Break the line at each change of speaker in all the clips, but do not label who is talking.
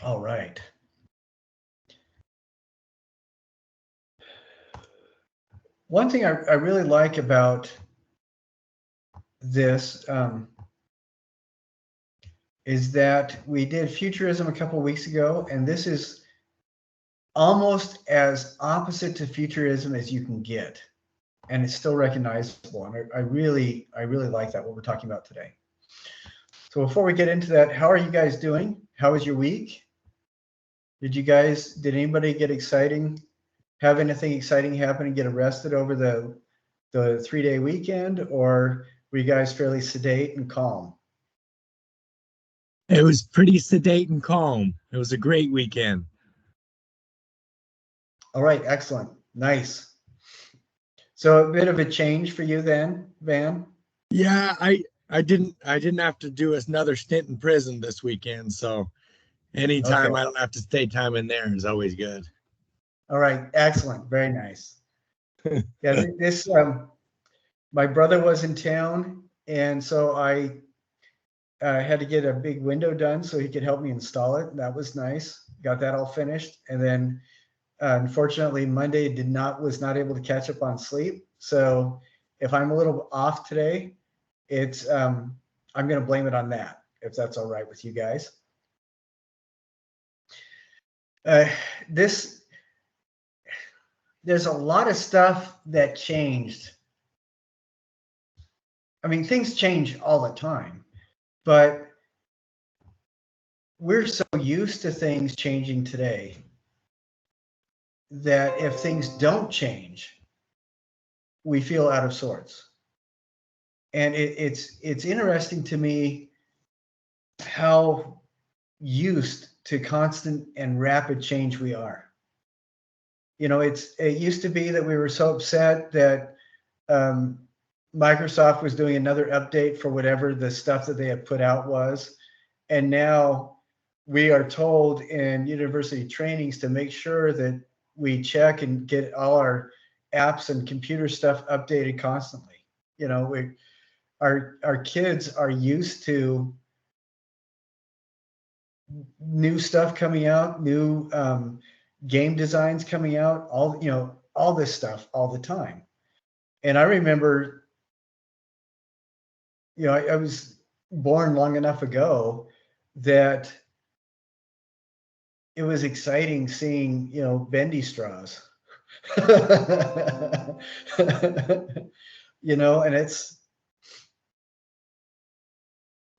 All right. One thing I really like about this is that we did futurism a couple weeks ago, and this is almost as opposite to futurism as you can get, and it's still recognizable. And I really like that what we're talking about today. So before we get into that, how are you guys doing? How was your week? Did anybody get exciting? Have anything exciting happen and get arrested over the 3-day weekend, or were you guys fairly sedate and calm?
It was pretty sedate and calm. It was a great weekend.
All right, excellent, nice. So a bit of a change for you then, Van.
Yeah, I didn't have to do another stint in prison this weekend, so
Okay,
anytime I don't have to stay time in there is always good.
all right, excellent, very nice. Yeah, this my brother was in town, and so I had to get a big window done so he could help me install it. That was nice. Got that all finished, and then unfortunately Monday was not able to catch up on sleep. So if I'm a little off today, it's I'm going to blame it on that if that's all right with you guys. Uh, this There's a lot of stuff that changed. I mean, things change all the time, but we're so used to things changing today that if things don't change, we feel out of sorts. And it's interesting to me how used to constant and rapid change we are. It used to be that we were so upset that um, Microsoft was doing another update for whatever the stuff that they had put out was, and now we are told in university trainings to make sure that we check and get all our apps and computer stuff updated constantly. Our kids are used to new stuff coming out, new game designs coming out, all this stuff all the time. And I remember, I was born long enough ago that it was exciting seeing, bendy straws. And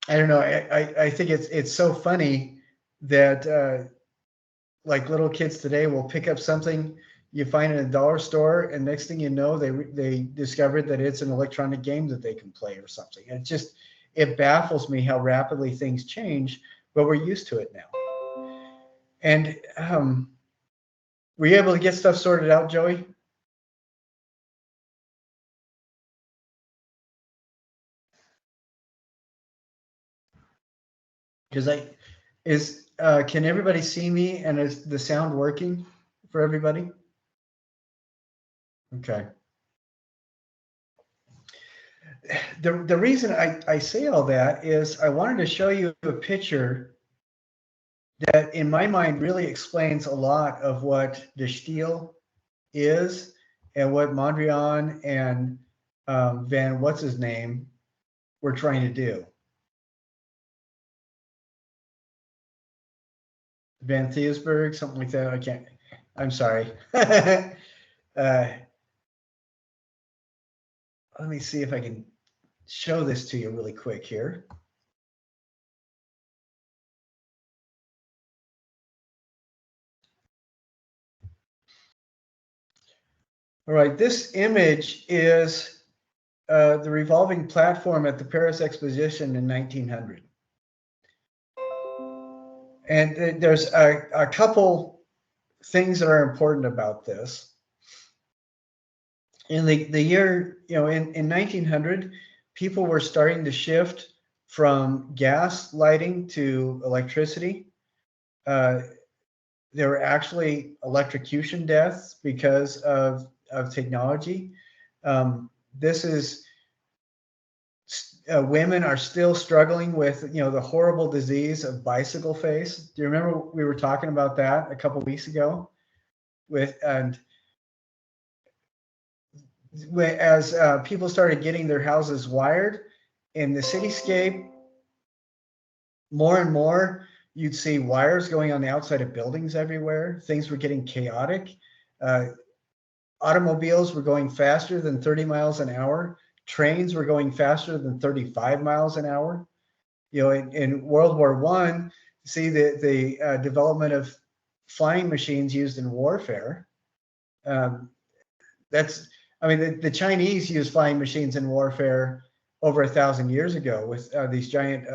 I don't know. I think it's so funny that like little kids today will pick up something you find in a dollar store, and next thing you know, they discovered that it's an electronic game that they can play or something. And it baffles me how rapidly things change, but we're used to it now. And were you able to get stuff sorted out, Joey? Because can everybody see me, and is the sound working for everybody? Okay. The reason I say all that is I wanted to show you a picture that in my mind really explains a lot of what the Stijl is and what Mondrian and Van what's his name were trying to do. Van Theisberg, something like that. I'm sorry. Let me see if I can show this to you really quick here. All right, this image is the revolving platform at the Paris Exposition in 1900. And there's a couple things that are important about this. In the year, in 1900, people were starting to shift from gas lighting to electricity. Uh, there were actually electrocution deaths because of technology. This is women are still struggling with, the horrible disease of bicycle face. Do you remember we were talking about that a couple weeks ago? As people started getting their houses wired in the cityscape, more and more you'd see wires going on the outside of buildings everywhere. Things were getting chaotic. Automobiles were going faster than 30 miles an hour. Trains were going faster than 35 miles an hour. In World War I, see the development of flying machines used in warfare. The Chinese used flying machines in warfare over 1,000 years ago with these giant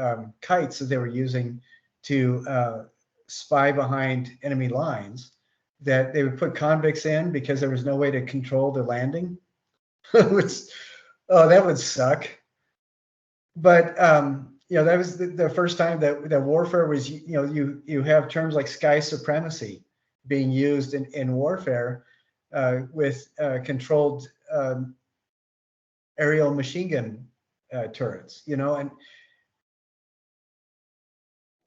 kites that they were using to spy behind enemy lines, that they would put convicts in because there was no way to control the landing. That would suck. But that was the first time that warfare was, you have terms like sky supremacy being used in warfare with controlled aerial machine gun turrets, and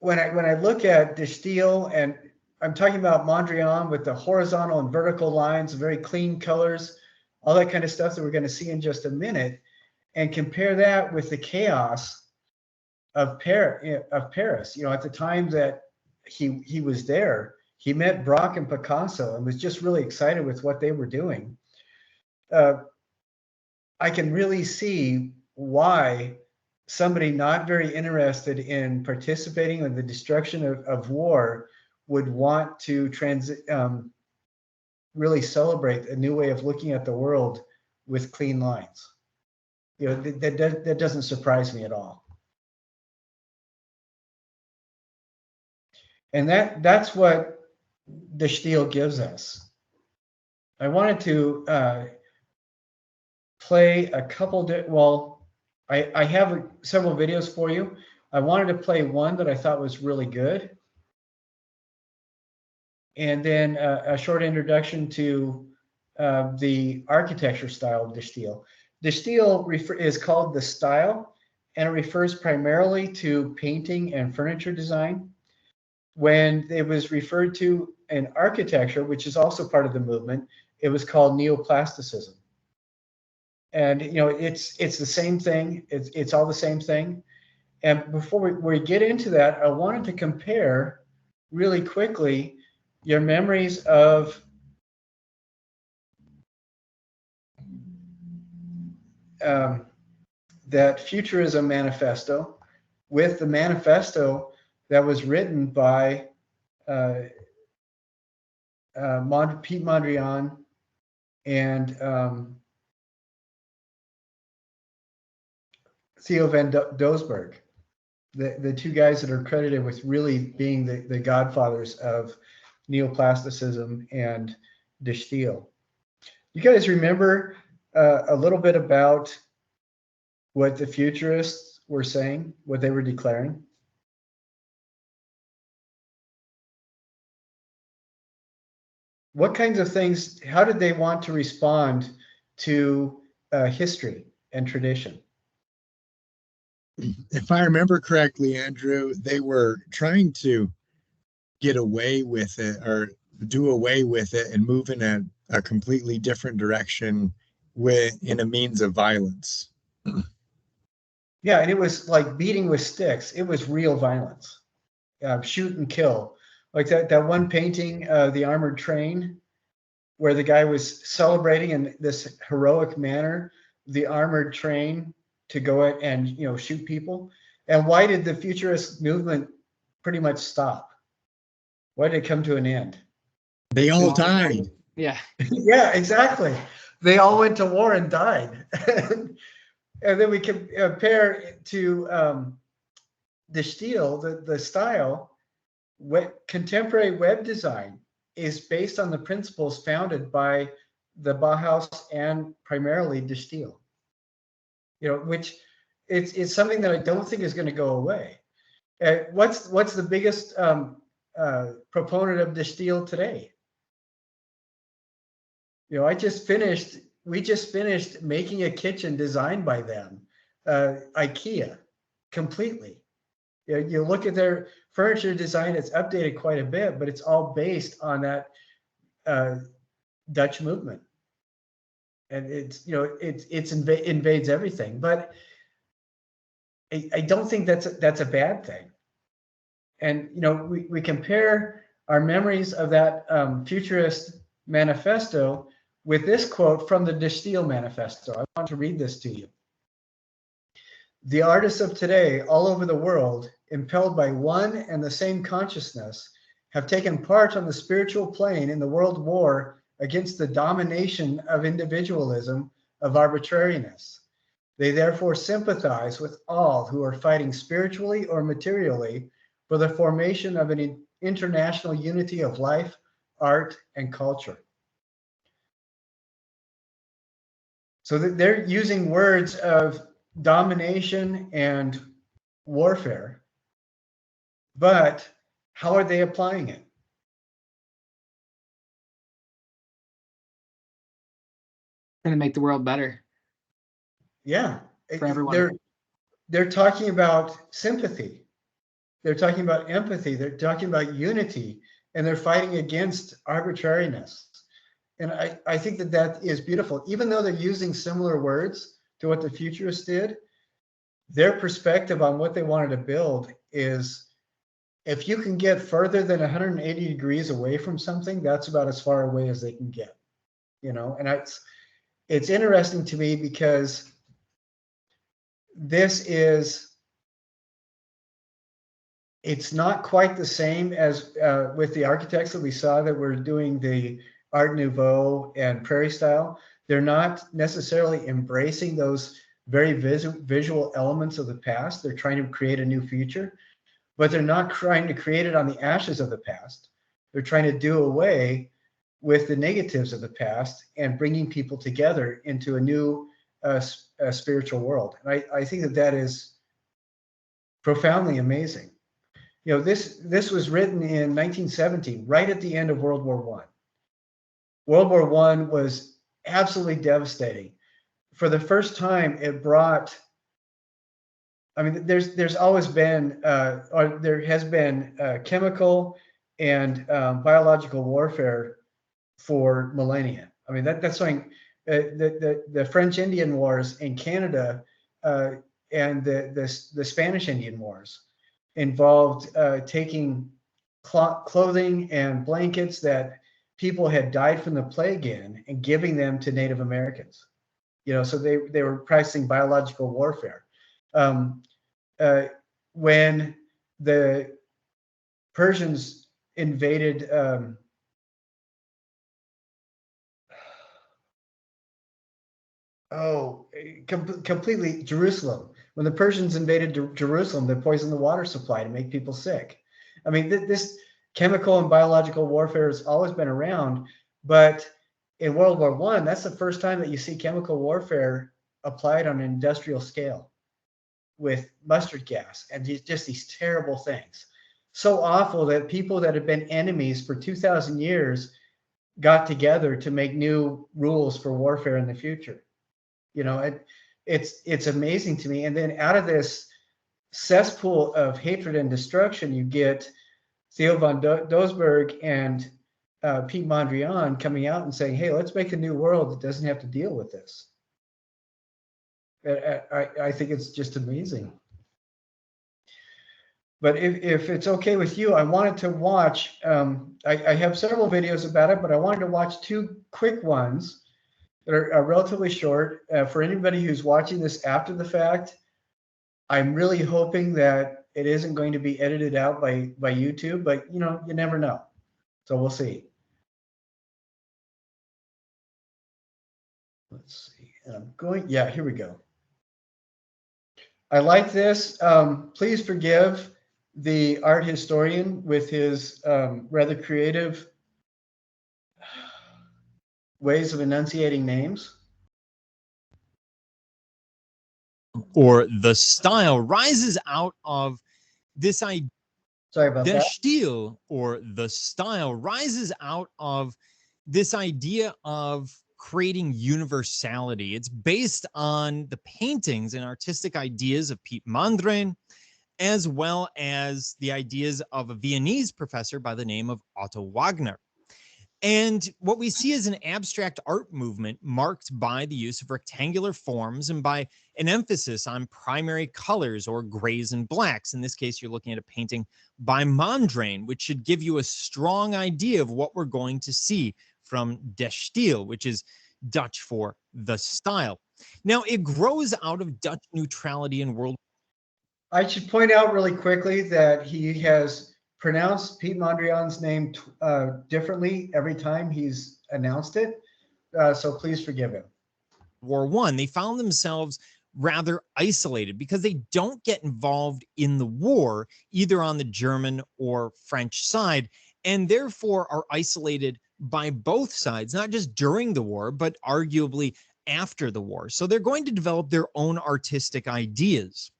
when I look at the Stijl, and I'm talking about Mondrian with the horizontal and vertical lines, very clean colors, all that kind of stuff that we're going to see in just a minute, and compare that with the chaos of Paris. At the time that he was there, he met Braque and Picasso and was just really excited with what they were doing. I can really see why somebody not very interested in participating in the destruction of war would want to really celebrate a new way of looking at the world with clean lines. That doesn't surprise me at all. And that's what the Stijl gives us. I wanted to play a couple. I have several videos for you. I wanted to play one that I thought was really good, and then a short introduction to the architecture style of the Stijl. The Stijl is called the style, and it refers primarily to painting and furniture design. When it was referred to in architecture, which is also part of the movement, it was called neoplasticism. And it's the same thing. It's all the same thing. And before we get into that, I wanted to compare really quickly your memories of that Futurism manifesto with the manifesto that was written by Pete Mondrian and Theo van Doesburg, the two guys that are credited with really being the godfathers of neoplasticism and the Stijl. You guys remember a little bit about what the futurists were saying, what they were declaring? What kinds of things, how did they want to respond to history and tradition?
If I remember correctly, Andrew, they were trying to get away with it or do away with it and move in a completely different direction in a means of violence.
Yeah, and it was like beating with sticks. It was real violence, shoot and kill. Like that one painting, The Armored Train, where the guy was celebrating in this heroic manner the armored train to go and shoot people. And why did the futurist movement pretty much stop? Why did it come to an end?
They all died.
Yeah.
Yeah, exactly. They all went to war and died. And then we compare to the Stijl, the style. Contemporary web design is based on the principles founded by the Bauhaus and primarily the Stijl. Which it's something that I don't think is going to go away. What's the biggest proponent of the Stijl today? We just finished making a kitchen designed by them. IKEA completely. You look at their furniture design; it's updated quite a bit, but it's all based on that Dutch movement, and invades everything. But I don't think that's a bad thing. And we compare our memories of that futurist manifesto with this quote from the Stijl manifesto. I want to read this to you. The artists of today, all over the world, impelled by one and the same consciousness, have taken part on the spiritual plane in the world war against the domination of individualism, of arbitrariness. They therefore sympathize with all who are fighting spiritually or materially for the formation of an international unity of life, art, and culture. So they're using words of domination and warfare, but how are they applying it?
And to make the world better.
Yeah,
for everyone.
They're talking about sympathy. They're talking about empathy. They're talking about unity, and they're fighting against arbitrariness. And I think that is beautiful. Even though they're using similar words to what the futurists did, their perspective on what they wanted to build is, if you can get further than 180 degrees away from something, that's about as far away as they can get. And it's interesting to me because it's not quite the same as with the architects that we saw that were doing the Art Nouveau and Prairie style. They're not necessarily embracing those very visual elements of the past. They're trying to create a new future, but they're not trying to create it on the ashes of the past. They're trying to do away with the negatives of the past and bringing people together into a new spiritual world. And I think that is profoundly amazing. This was written in 1917, right at the end of World War I. World War I was absolutely devastating. For the first time, it brought, there's always been, or there has been chemical and biological warfare for millennia. That's something, the French Indian Wars in Canada and the Spanish Indian Wars involved taking clothing and blankets that people had died from the plague in and giving them to Native Americans. So they were practicing biological warfare. When the Persians invaded completely Jerusalem. When the Persians invaded Jerusalem, they poisoned the water supply to make people sick. This chemical and biological warfare has always been around, but in World War I, that's the first time that you see chemical warfare applied on an industrial scale with mustard gas and just these terrible things. So awful that people that had been enemies for 2,000 years got together to make new rules for warfare in the future. It's amazing to me. And then out of this cesspool of hatred and destruction, you get Theo von Doesburg and Pete Mondrian coming out and saying, hey, let's make a new world that doesn't have to deal with this. I think it's just amazing. But if it's okay with you, I wanted to watch, I have several videos about it, but I wanted to watch two quick ones that are relatively short. For anybody who's watching this after the fact, I'm really hoping that it isn't going to be edited out by YouTube, but you never know. So we'll see. Let's see. And here we go. I like this. Please forgive the art historian with his rather creative ways of enunciating names.
Or the style rises out of this idea.
Sorry about that.
Stijl, or the style, rises out of this idea of creating universality. It's based on the paintings and artistic ideas of Piet Mondrian, as well as the ideas of a Viennese professor by the name of Otto Wagner. And what we see is an abstract art movement marked by the use of rectangular forms and by an emphasis on primary colors or grays and blacks. In this case, you're looking at a painting by Mondrian, which should give you a strong idea of what we're going to see from De Stijl, which is Dutch for the style. Now, it grows out of Dutch neutrality and world.
I should point out really quickly that he has pronounced Piet Mondrian's name differently every time he's announced it. So please forgive him.
War I, they found themselves rather isolated because they don't get involved in the war, either on the German or French side, and therefore are isolated by both sides, not just during the war, but arguably after the war. So they're going to develop their own artistic ideas.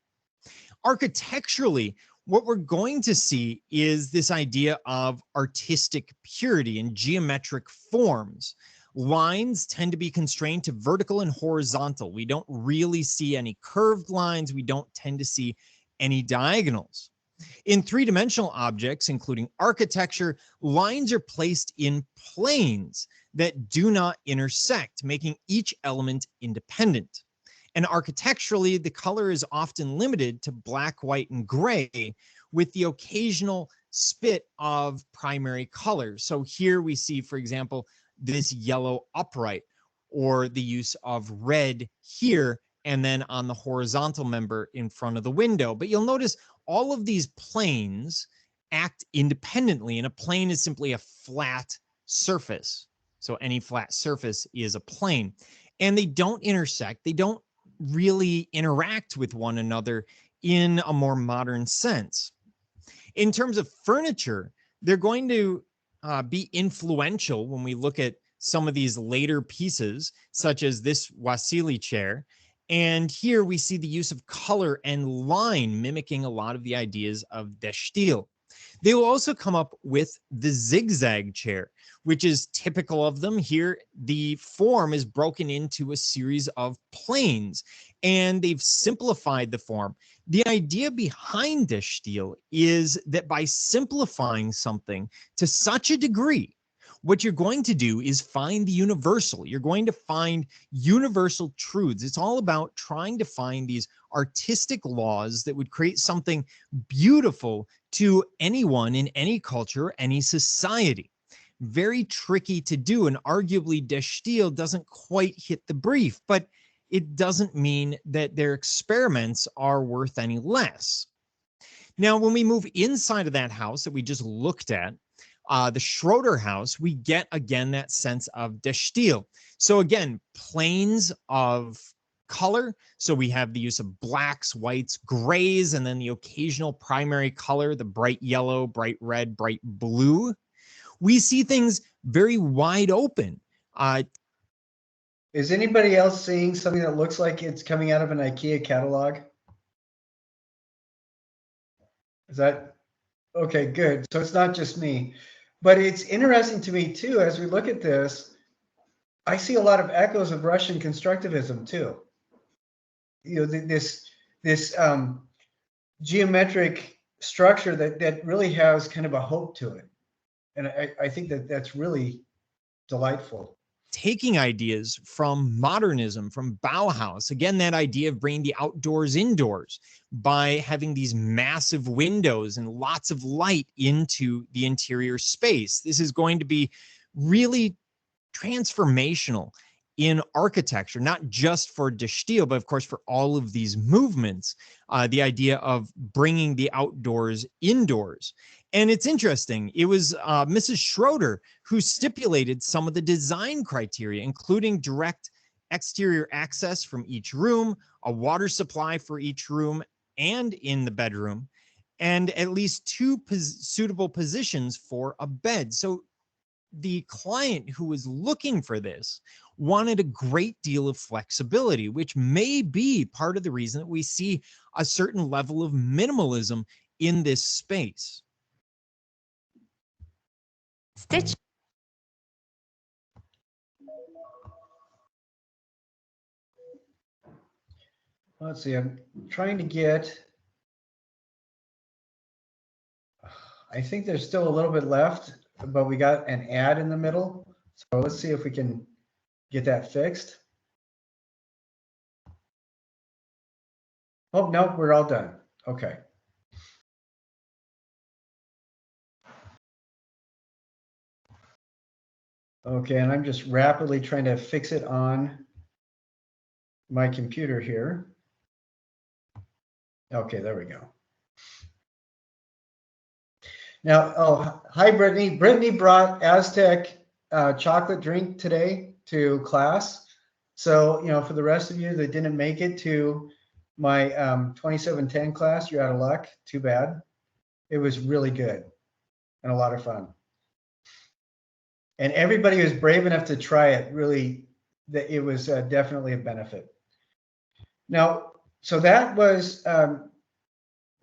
Architecturally, what we're going to see is this idea of artistic purity and geometric forms. Lines tend to be constrained to vertical and horizontal. We don't really see any curved lines. We don't tend to see any diagonals. In three-dimensional objects, including architecture, lines are placed in planes that do not intersect, making each element independent. And architecturally, the color is often limited to black, white, and gray, with the occasional spit of primary colors. So here we see, for example, this yellow upright, or the use of red here, and then on the horizontal member in front of the window. But you'll notice all of these planes act independently, and a plane is simply a flat surface. So any flat surface is a plane, and they don't intersect. They don't really interact with one another in a more modern sense. In terms of furniture, they're going to be influential when we look at some of these later pieces, such as this Wassily chair. And here we see the use of color and line mimicking a lot of the ideas of De Stijl. They will also come up with the zigzag chair, which is typical of them. Here, the form is broken into a series of planes, and they've simplified the form. The idea behind De Stijl is that by simplifying something to such a degree, what you're going to do is find the universal. You're going to find universal truths. It's all about trying to find these artistic laws that would create something beautiful to anyone in any culture, any society. Very tricky to do, and arguably De Stijl doesn't quite hit the brief, but it doesn't mean that their experiments are worth any less. Now, when we move inside of that house that we just looked at, the Schroeder house, we get again that sense of De Stijl. So again, planes of color. So we have the use of blacks, whites, grays, and then the occasional primary color, the bright yellow, bright red, bright blue. We see things very wide open.
Is anybody else seeing something that looks like it's coming out of an IKEA catalog? Is that okay? Good. So it's not just me, but it's interesting to me too. As we look at this, I see a lot of echoes of Russian constructivism too. You know, this geometric structure that really has kind of a hope to it, and I think that that's really delightful.
Taking ideas from modernism, from Bauhaus, again, that idea of bringing the outdoors indoors by having these massive windows and lots of light into the interior space. This is going to be really transformational in architecture, not just for De Stijl, but of course for all of these movements, the idea of bringing the outdoors indoors. And it's interesting, it was Mrs. Schroeder who stipulated some of the design criteria, including direct exterior access from each room, a water supply for each room and in the bedroom, and at least two suitable positions for a bed. So the client who was looking for this wanted a great deal of flexibility, which may be part of the reason that we see a certain level of minimalism in this space.
Stitch.
let's see, I'm trying to get, I think there's still a little bit left, but we got an ad in the middle. So let's see if we can get that fixed. Oh, no, we're all done. Okay. Okay, and I'm just rapidly trying to fix it on my computer here. Okay, there we go. Now, oh, hi, Brittany. Brittany brought Aztec chocolate drink today to class. So, you know, for the rest of you that didn't make it to my 2710 class, you're out of luck. Too bad. It was really good and a lot of fun. And everybody who's brave enough to try it, really, it was definitely a benefit. Now, so that was the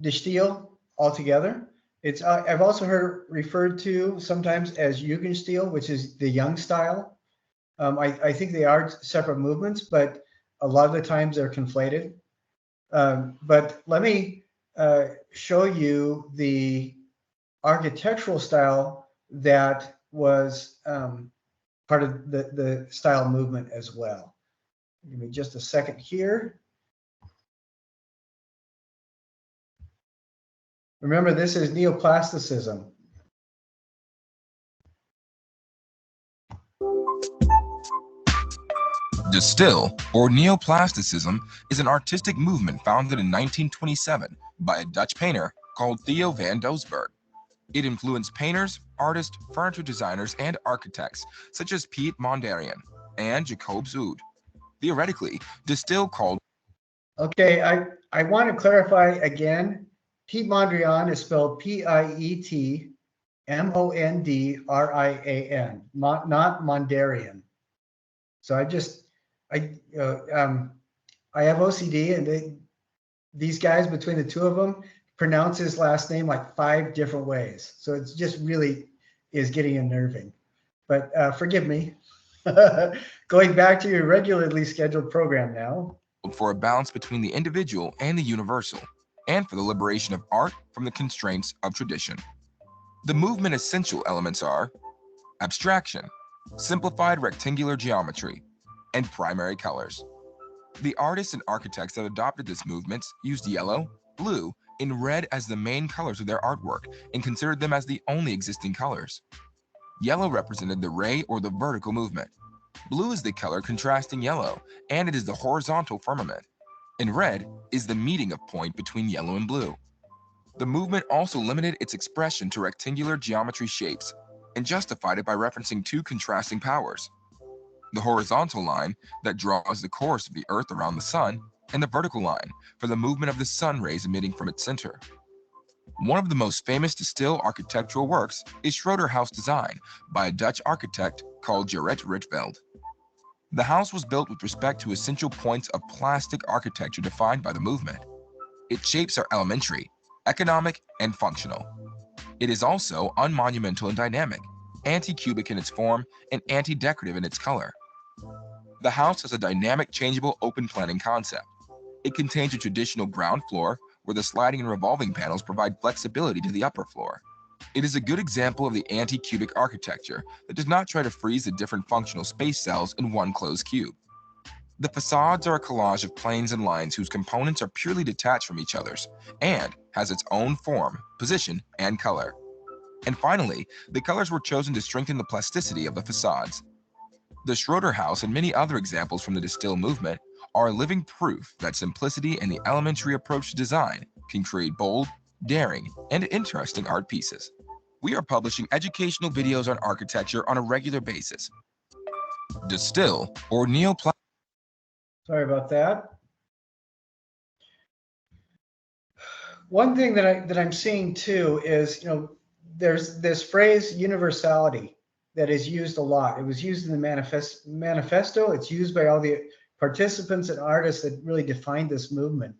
Stijl altogether. It's I've also heard referred to sometimes as Jugendstil, which is the young style. I think they are separate movements, but a lot of the times they're conflated. But let me show you the architectural style that was part of the style movement as well. Give me just a second here. Remember, this is neoplasticism.
The Stijl, or neoplasticism, is an artistic movement founded in 1927 by a Dutch painter called Theo van Doesburg. It influenced painters, artists, furniture designers, and architects such as Piet Mondrian and Jacob Zood. Theoretically, the Stijl called...
Okay, I want to clarify again. Piet Mondrian is spelled Pietmondrian, not Mondarian. So I have OCD, and these guys, between the two of them, pronounce his last name like 5 different ways. So it's just really is getting unnerving. But forgive me. Going back to your regularly scheduled program now.
For a balance between the individual and the universal, and for the liberation of art from the constraints of tradition. The movement essential elements are abstraction, simplified rectangular geometry, and primary colors. The artists and architects that adopted this movement used yellow, blue, and red as the main colors of their artwork and considered them as the only existing colors. Yellow represented the ray or the vertical movement. Blue is the color contrasting yellow, and it is the horizontal firmament. And red is the meeting of point between yellow and blue. The movement also limited its expression to rectangular geometry shapes and justified it by referencing 2 contrasting powers: the horizontal line that draws the course of the Earth around the Sun, and the vertical line for the movement of the sun rays emitting from its center. One of the most famous Stijl architectural works is Schroeder House design by a Dutch architect called Gerrit Rietveld. The house was built with respect to essential points of plastic architecture defined by the movement. Its shapes are elementary, economic, and functional. It is also unmonumental and dynamic, anti-cubic in its form, and anti-decorative in its color. The house has a dynamic, changeable, open planning concept. It contains a traditional ground floor where the sliding and revolving panels provide flexibility to the upper floor. It is a good example of the anti-cubic architecture that does not try to freeze the different functional space cells in one closed cube. The facades are a collage of planes and lines whose components are purely detached from each other's and has its own form, position, and color. And finally, the colors were chosen to strengthen the plasticity of the facades. The Schroeder House and many other examples from the Stijl movement are a living proof that simplicity and the elementary approach to design can create bold, daring, and interesting art pieces. We are publishing educational videos on architecture on a regular basis. The Stijl, or neoplasticity.
Sorry about that. One thing that I'm seeing too is, you know, there's this phrase universality that is used a lot. It was used in the manifesto. It's used by all the participants and artists that really defined this movement.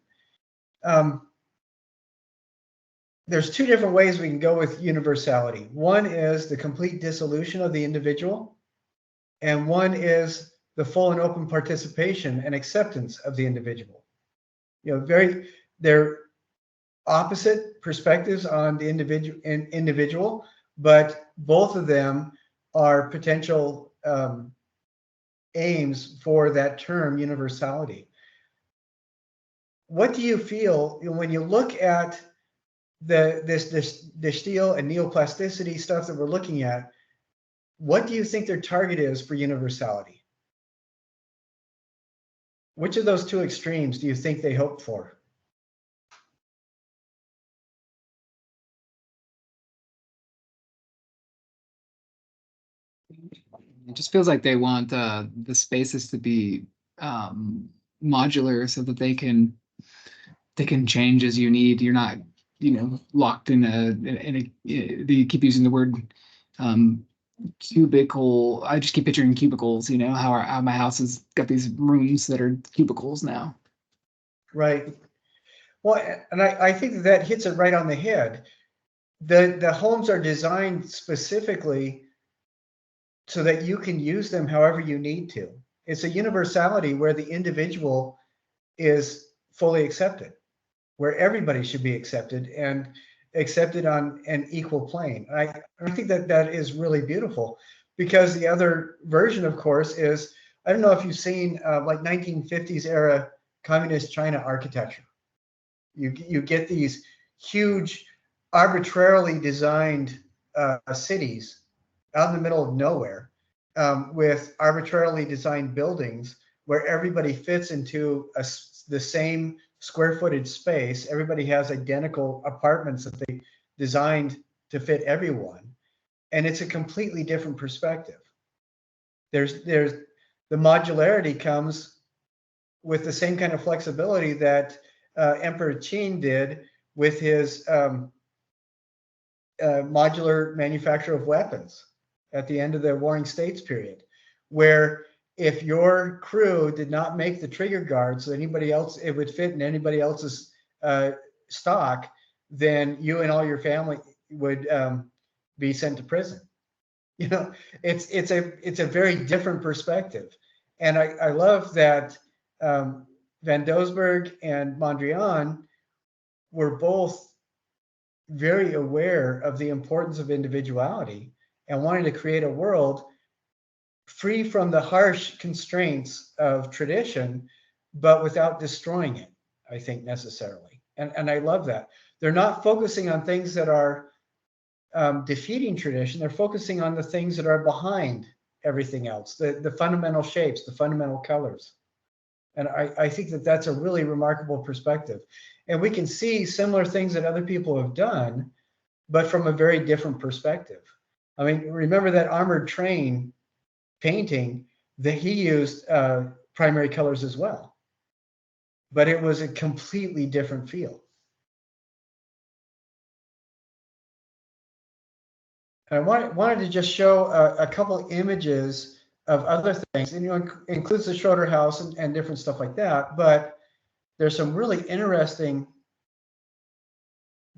There's 2 different ways we can go with universality. One is the complete dissolution of the individual, and one is the full and open participation and acceptance of the individual. they're opposite perspectives on the individual, but both of them are potential aims for that term universality. What do you feel when you look at the Stijl and neoplasticity stuff that we're looking at? What do you think their target is for universality? Which of those two extremes do you think they hope for?
It just feels like they want the spaces to be modular so that they can change as you need. You're not, locked in a they keep using the word cubicle. I just keep picturing cubicles, how my house has got these rooms that are cubicles now.
Right. Well, and I think that hits it right on the head. The homes are designed specifically so that you can use them however you need to. It's a universality where the individual is fully accepted, where everybody should be accepted and accepted on an equal plane. I think that is really beautiful, because the other version, of course, is, I don't know if you've seen like 1950s era communist China architecture. You get these huge, arbitrarily designed cities out in the middle of nowhere, with arbitrarily designed buildings where everybody fits into the same square footage space. Everybody has identical apartments that they designed to fit everyone. And it's a completely different perspective. There's the modularity comes with the same kind of flexibility that Emperor Qin did with his modular manufacture of weapons at the end of the Warring States period, where if your crew did not make the trigger guard so anybody else, it would fit in anybody else's stock, then you and all your family would be sent to prison. It's a very different perspective. And I love that Van Doesburg and Mondrian were both very aware of the importance of individuality and wanting to create a world free from the harsh constraints of tradition, but without destroying it, I think, necessarily. And I love that. They're not focusing on things that are defeating tradition. They're focusing on the things that are behind everything else, the fundamental shapes, the fundamental colors. And I think that's a really remarkable perspective. And we can see similar things that other people have done, but from a very different perspective. I mean, remember that armored train painting, that he used primary colors as well, but it was a completely different feel. I wanted to just show a couple images of other things, and includes the Schroeder house and different stuff like that, but there's some really interesting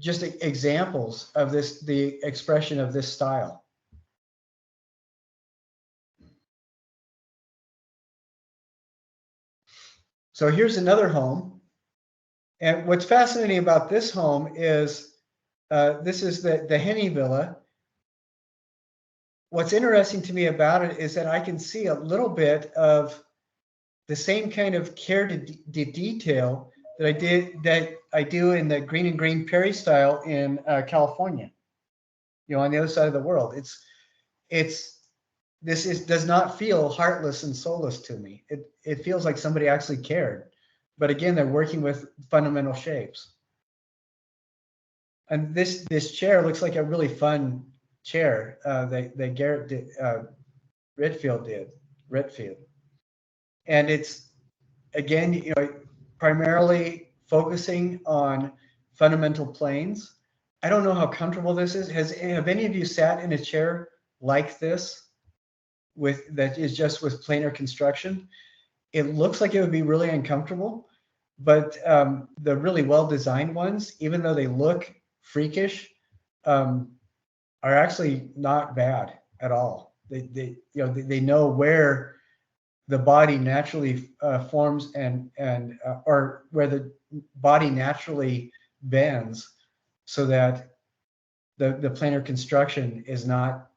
just examples of the expression of this style. So here's another home. And what's fascinating about this home is this is the Henny Villa. What's interesting to me about it is that I can see a little bit of the same kind of care to detail that I do in the green and green Perry style in California. On the other side of the world. This does not feel heartless and soulless to me. It feels like somebody actually cared. But again, they're working with fundamental shapes. And this chair looks like a really fun chair that Garrett did, Ritfield. And it's, again, primarily focusing on fundamental planes. I don't know how comfortable this is. Have any of you sat in a chair like this that is just with planar construction? It looks like it would be really uncomfortable, but the really well-designed ones, even though they look freakish, are actually not bad at all. They know where the body naturally forms and or where the body naturally bends so that the planar construction is not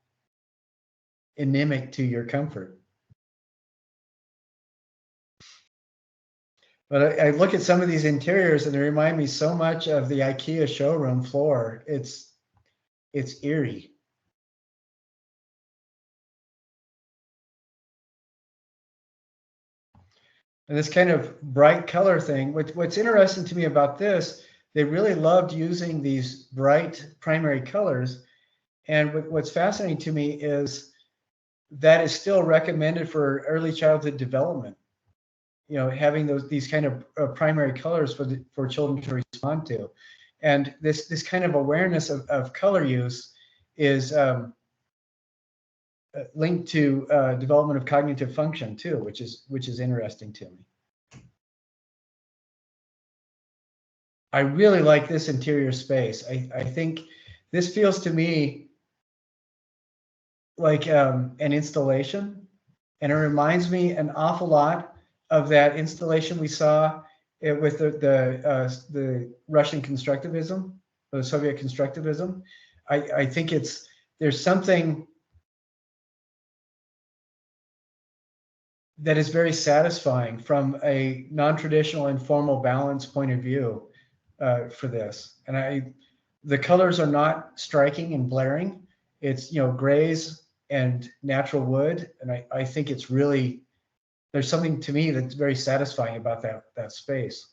inimic to your comfort. But I look at some of these interiors and they remind me so much of the IKEA showroom floor. It's eerie. And this kind of bright color thing, what's interesting to me about this, they really loved using these bright primary colors. And what's fascinating to me is that is still recommended for early childhood development. You know, having these kind of primary colors for children to respond to. And this kind of awareness of color use is linked to development of cognitive function too, which is interesting to me. I really like this interior space. I think this feels to me like an installation, and it reminds me an awful lot of that installation we saw with the Russian constructivism, the Soviet constructivism. I think there's something that is very satisfying from a non-traditional informal balance point of view for this. And the colors are not striking and blaring. It's, you know, grays and natural wood. And I think it's really, there's something to me that's very satisfying about that space.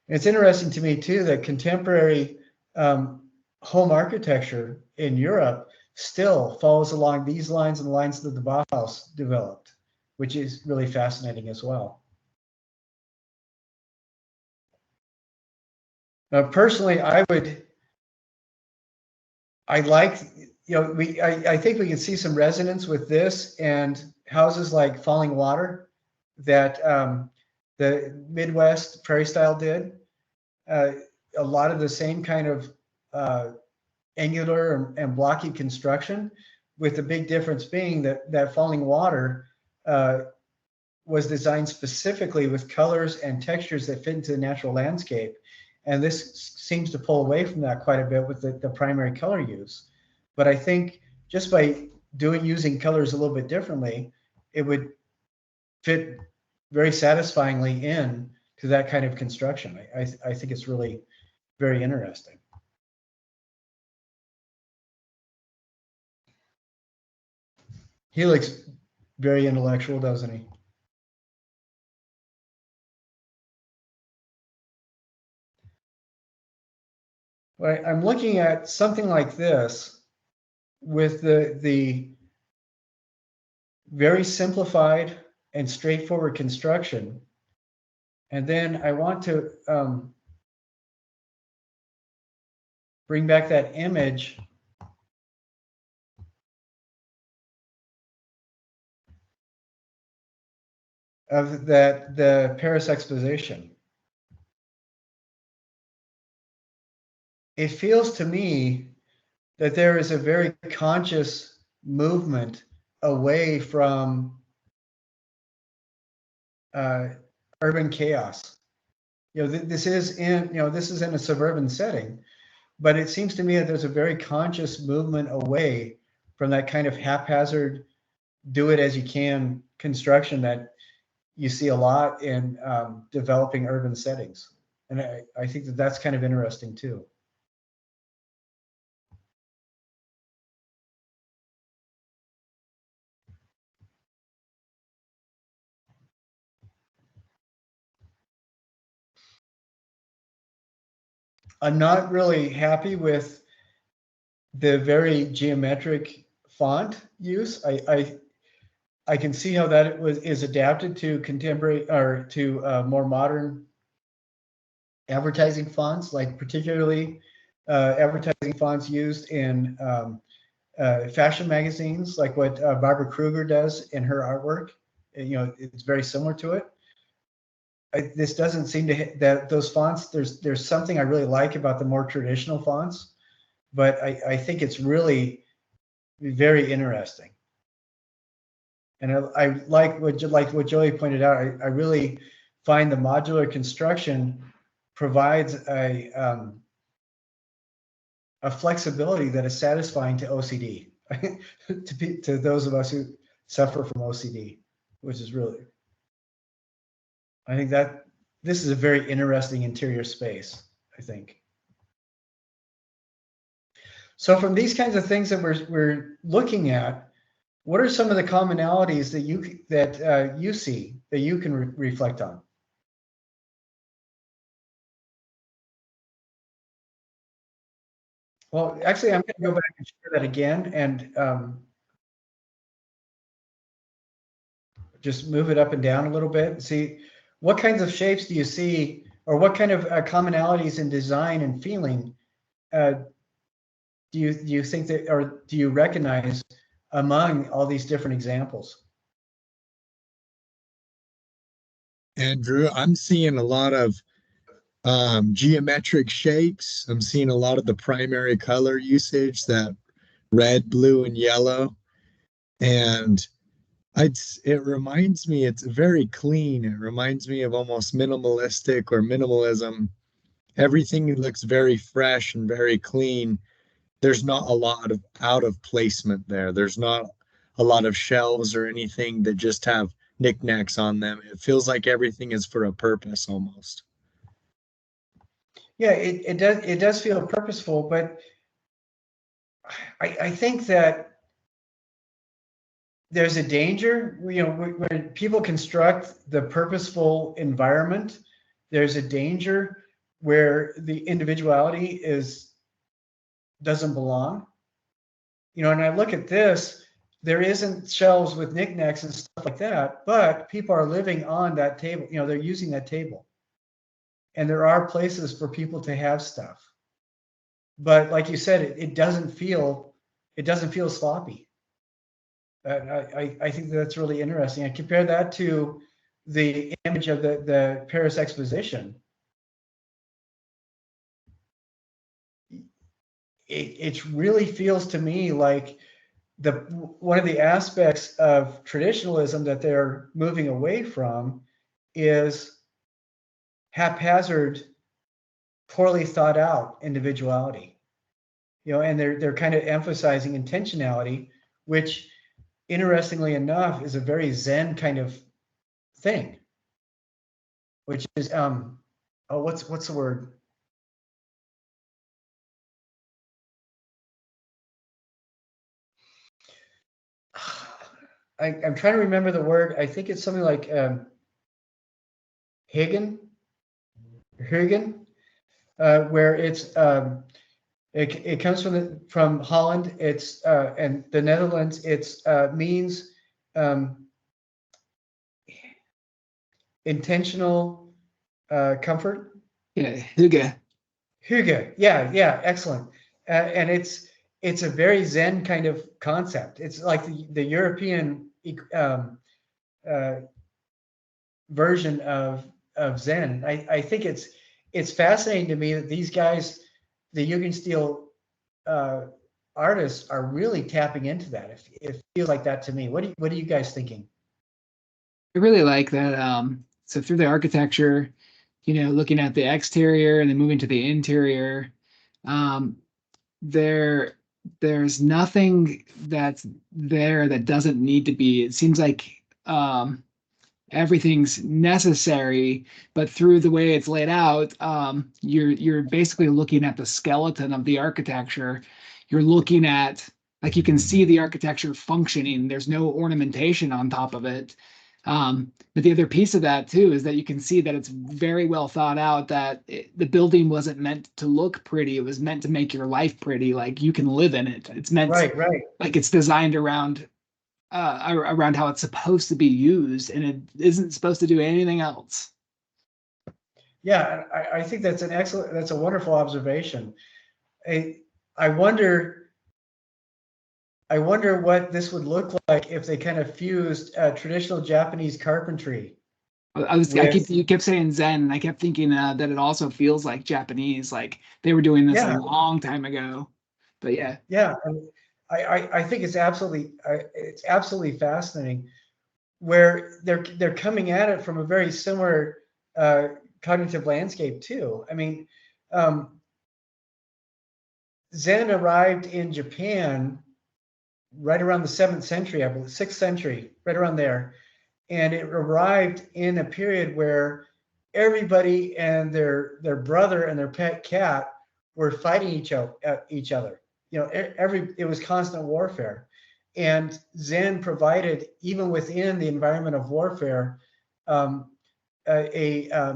And it's interesting to me too that contemporary home architecture in Europe still follows along these lines and the lines that the Bauhaus developed, which is really fascinating as well. Now, personally, I like, you know, I think we can see some resonance with this and houses like Falling Water that the Midwest Prairie Style did. A lot of the same kind of angular and blocky construction, with the big difference being that Falling Water was designed specifically with colors and textures that fit into the natural landscape. And this seems to pull away from that quite a bit with the primary color use. But I think just by using colors a little bit differently, it would fit very satisfyingly in to that kind of construction. I think it's really very interesting. He looks very intellectual, doesn't he? Well, I'm looking at something like this with the very simplified and straightforward construction. And then I want to bring back that image of the Paris Exposition. It feels to me that there is a very conscious movement away from urban chaos. You know, this is in a suburban setting, but it seems to me that there's a very conscious movement away from that kind of haphazard, do it as you can construction that you see a lot in developing urban settings. And I think that that's kind of interesting too. I'm not really happy with the very geometric font use. I can see how that is adapted to contemporary or to more modern advertising fonts, like particularly advertising fonts used in fashion magazines, like what Barbara Kruger does in her artwork. You know, it's very similar to it. This doesn't seem to hit that those fonts. There's something I really like about the more traditional fonts, but I think it's really very interesting. And I like what Joey pointed out. I really find the modular construction provides a flexibility that is satisfying to OCD, to those of us who suffer from OCD, which is really, I think that this is a very interesting interior space, I think. So from these kinds of things that we're looking at, what are some of the commonalities that you see that you can reflect on? Well, actually, I'm going to go back and share that again and just move it up and down a little bit and see what kinds of shapes do you see, or what kind of commonalities in design and feeling do you think that, or do you recognize among all these different examples?
Andrew, I'm seeing a lot of geometric shapes. I'm seeing a lot of the primary color usage, that red, blue, and yellow. And it reminds me, it's very clean. It reminds me of almost minimalistic or minimalism. Everything looks very fresh and very clean. There's not a lot of out of placement there. There's not a lot of shelves or anything that just have knickknacks on them. It feels like everything is for a purpose almost.
Yeah, it does feel purposeful, but I think that there's a danger, you know, when people construct the purposeful environment, there's a danger where the individuality doesn't belong. You know, and I look at this, there isn't shelves with knickknacks and stuff like that, but people are living on that table, you know, they're using that table. And there are places for people to have stuff. But like you said, it doesn't feel sloppy. I think that's really interesting. I compare that to the image of the Paris Exposition. It really feels to me like one of the aspects of traditionalism that they're moving away from is haphazard, poorly thought out individuality. You know, and they're kind of emphasizing intentionality, which interestingly enough is a very Zen kind of thing, which is what's the word? I'm trying to remember the word. I think it's something like Hegel, where it's it comes from Holland. It's and the Netherlands. It's means intentional comfort.
Yeah, Hygge.
Hygge. Yeah, excellent. And it's a very Zen kind of concept. It's like the European version of Zen. I think it's fascinating to me that these guys, the Jugendstil artists, are really tapping into that. It feels like that to me. What are you guys thinking?
I really like that. So through the architecture, you know, looking at the exterior and then moving to the interior, there's nothing that's there that doesn't need to be. It seems like everything's necessary, but through the way it's laid out, you're basically looking at the skeleton of the architecture. You're looking at, like, you can see the architecture functioning. There's no ornamentation on top of it. But the other piece of that too is that you can see that it's very well thought out, that the building wasn't meant to look pretty. It was meant to make your life pretty. Like, you can live in it. It's meant
right.
Like, it's designed around how it's supposed to be used, and it isn't supposed to do anything else.
Yeah, I think that's a wonderful observation. I wonder what this would look like if they kind of fused traditional Japanese carpentry.
You kept saying Zen, and I kept thinking that it also feels like Japanese, like they were doing this a long time ago. But yeah.
I think it's absolutely fascinating, where they're coming at it from a very similar cognitive landscape too. I mean, Zen arrived in Japan right around the 7th century, I believe, 6th century, right around there. And it arrived in a period where everybody and their brother and their pet cat were fighting each other. You know, it was constant warfare. And Zen provided, even within the environment of warfare, a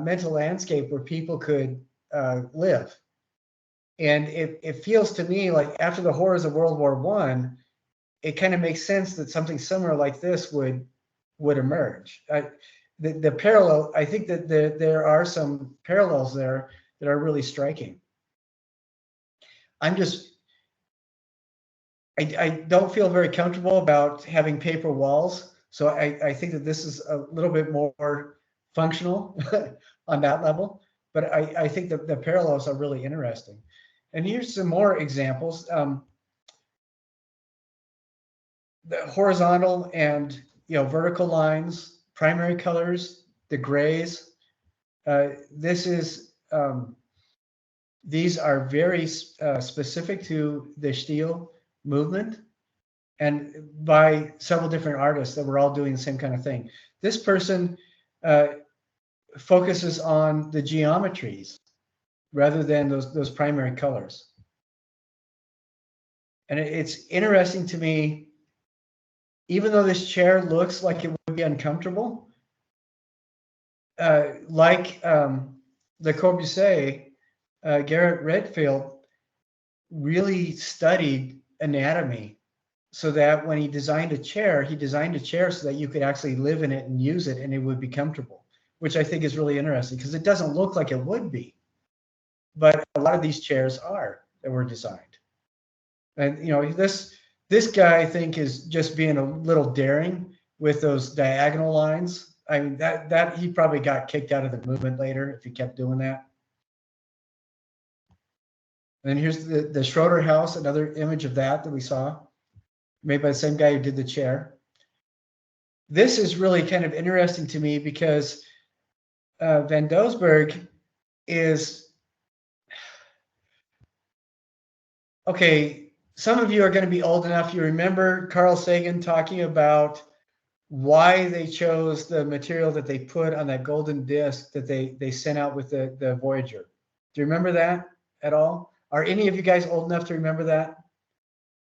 mental landscape where people could live. And it feels to me like after the horrors of World War I, it kind of makes sense that something similar like this would emerge. The parallel, I think that there are some parallels there that are really striking. I don't feel very comfortable about having paper walls. So I think that this is a little bit more functional on that level. But I think that the parallels are really interesting. And here's some more examples. The horizontal and vertical lines, primary colors, the grays. These are very specific to the Stijl movement, and by several different artists that were all doing the same kind of thing. This person focuses on the geometries rather than those primary colors. And it's interesting to me, even though this chair looks like it would be uncomfortable, like Le Corbusier, Garrett Redfield really studied anatomy so that when he designed a chair so that you could actually live in it and use it and it would be comfortable, which I think is really interesting because it doesn't look like it would be. But a lot of these chairs are that were designed. And this guy, I think, is just being a little daring with those diagonal lines. I mean, that he probably got kicked out of the movement later if he kept doing that. And here's the Schroeder house, another image of that we saw, made by the same guy who did the chair. This is really kind of interesting to me because Van Doesburg is, okay, some of you are going to be old enough, you remember Carl Sagan talking about why they chose the material that they put on that golden disc that they sent out with the Voyager. Do you remember that at all? Are any of you guys old enough to remember that?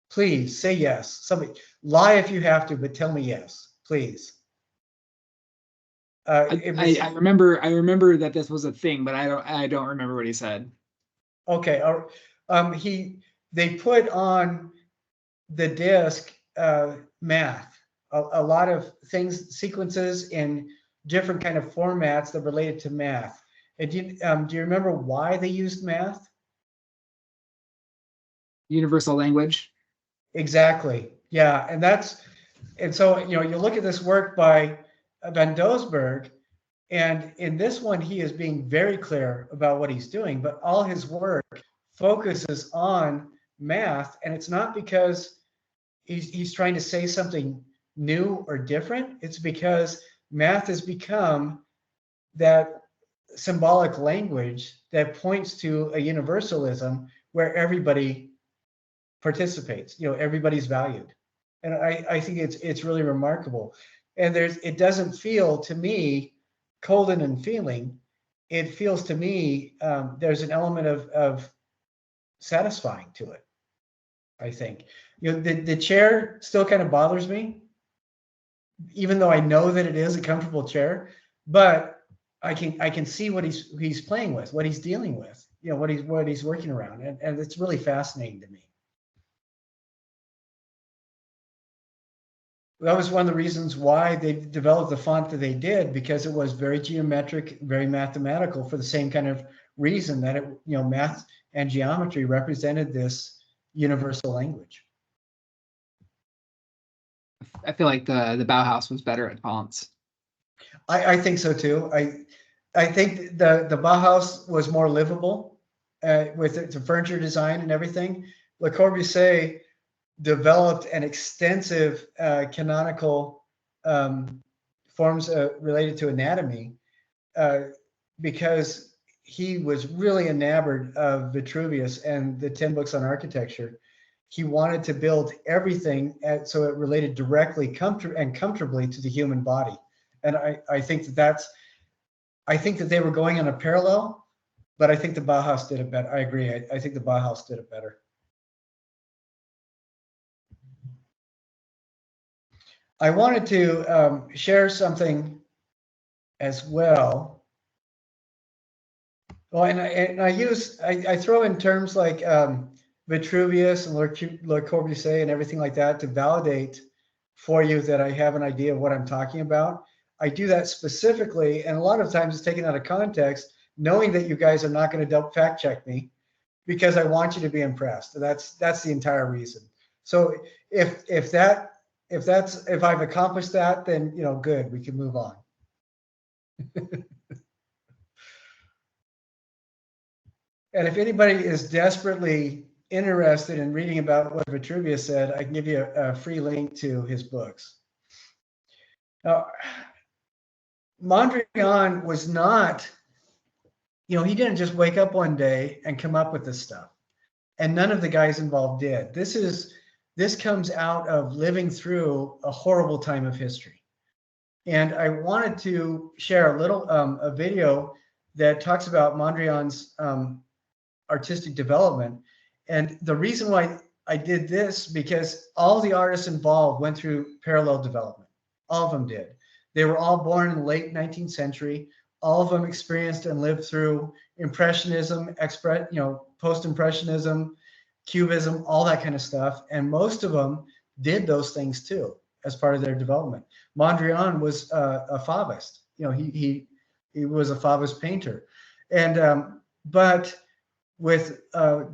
Please say yes. Somebody lie if you have to, but tell me yes, please.
I remember that this was a thing, but I don't remember what he said.
Okay. They put on the disc math, a lot of things, sequences in different kind of formats that related to math. And do you remember why they used math?
Universal language.
Exactly. Yeah. And so, you look at this work by Van Doesburg, and in this one, he is being very clear about what he's doing, but all his work focuses on math. And it's not because he's trying to say something new or different. It's because math has become that symbolic language that points to a universalism where everybody participates, everybody's valued. And I think it's really remarkable. And it doesn't feel to me cold and unfeeling. It feels to me there's an element of satisfying to it, I think. The chair still kind of bothers me, even though I know that it is a comfortable chair, but I can see what he's playing with, what he's dealing with, what he's working around. And it's really fascinating to me. That was one of the reasons why they developed the font that they did, because it was very geometric, very mathematical, for the same kind of reason that math and geometry represented this universal language.
I feel like the Bauhaus was better at fonts.
I think so too. I think the Bauhaus was more livable with its furniture design and everything. Le Corbusier developed an extensive canonical forms related to anatomy because he was really enamored of Vitruvius and the 10 books on architecture. He wanted to build everything so it related directly and comfortably to the human body. And I think I think that they were going on a parallel, but I think the Bauhaus did it better. I agree. I think the Bauhaus did it better. I wanted to share something as well. Well, and I throw in terms like Vitruvius and Le Corbusier and everything like that to validate for you that I have an idea of what I'm talking about. I do that specifically, and a lot of times it's taken out of context, knowing that you guys are not going to fact check me, because I want you to be impressed. That's the entire reason. So if I've accomplished that, then good, we can move on. And if anybody is desperately interested in reading about what Vitruvius said, I can give you a free link to his books. Now, Mondrian was not, he didn't just wake up one day and come up with this stuff. And none of the guys involved did. This comes out of living through a horrible time of history. And I wanted to share a video that talks about Mondrian's artistic development. And the reason why I did this, because all the artists involved went through parallel development. All of them did. They were all born in the late 19th century. All of them experienced and lived through Impressionism, post-Impressionism, Cubism, all that kind of stuff. And most of them did those things too, as part of their development. Mondrian was a Fauvist. He was a Fauvist painter. And but with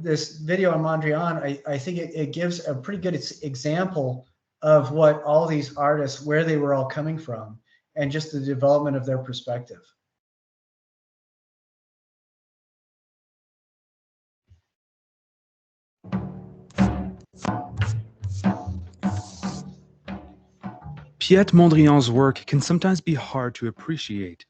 this video on Mondrian, I think it gives a pretty good example of what all these artists, where they were all coming from, and just the development of their perspective.
Piet Mondrian's work can sometimes be hard to appreciate.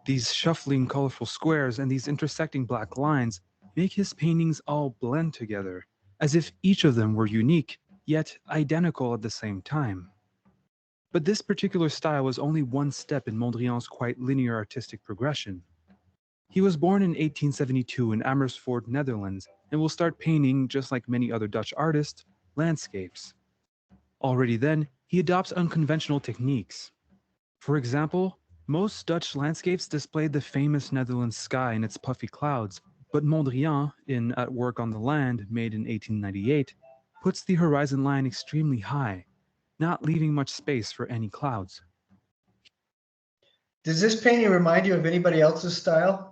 These shuffling, colorful squares and these intersecting black lines make his paintings all blend together, as if each of them were unique, yet identical at the same time. But this particular style was only one step in Mondrian's quite linear artistic progression. He was born in 1872 in Amersfoort, Netherlands, and will start painting, just like many other Dutch artists, landscapes. Already then, he adopts unconventional techniques. For example, most Dutch landscapes displayed the famous Netherlands sky and its puffy clouds, but Mondrian, in At Work on the Land, made in 1898, puts the horizon line extremely high, not leaving much space for any clouds.
Does this painting remind you of anybody else's style?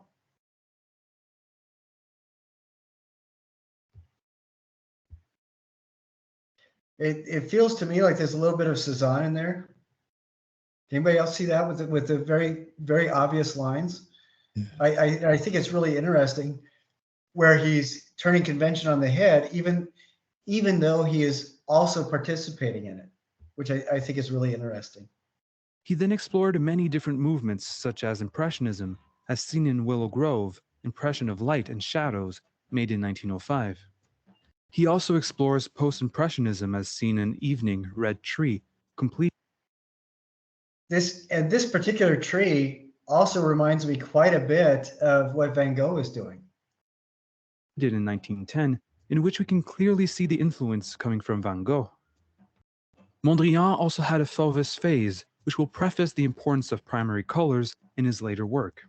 It feels to me like there's a little bit of Cézanne in there. Anybody else see that with the very, very obvious lines? Yeah. I think it's really interesting where he's turning convention on the head, even though he is also participating in it, which I think is really interesting.
He then explored many different movements, such as Impressionism, as seen in Willow Grove, Impression of Light and Shadows, made in 1905. He also explores Post-Impressionism, as seen in Evening, Red Tree, complete.
This particular tree also reminds me quite a bit of what Van Gogh is doing.
Did in 1910, in which we can clearly see the influence coming from Van Gogh. Mondrian also had a Fauvist phase, which will preface the importance of primary colors in his later work.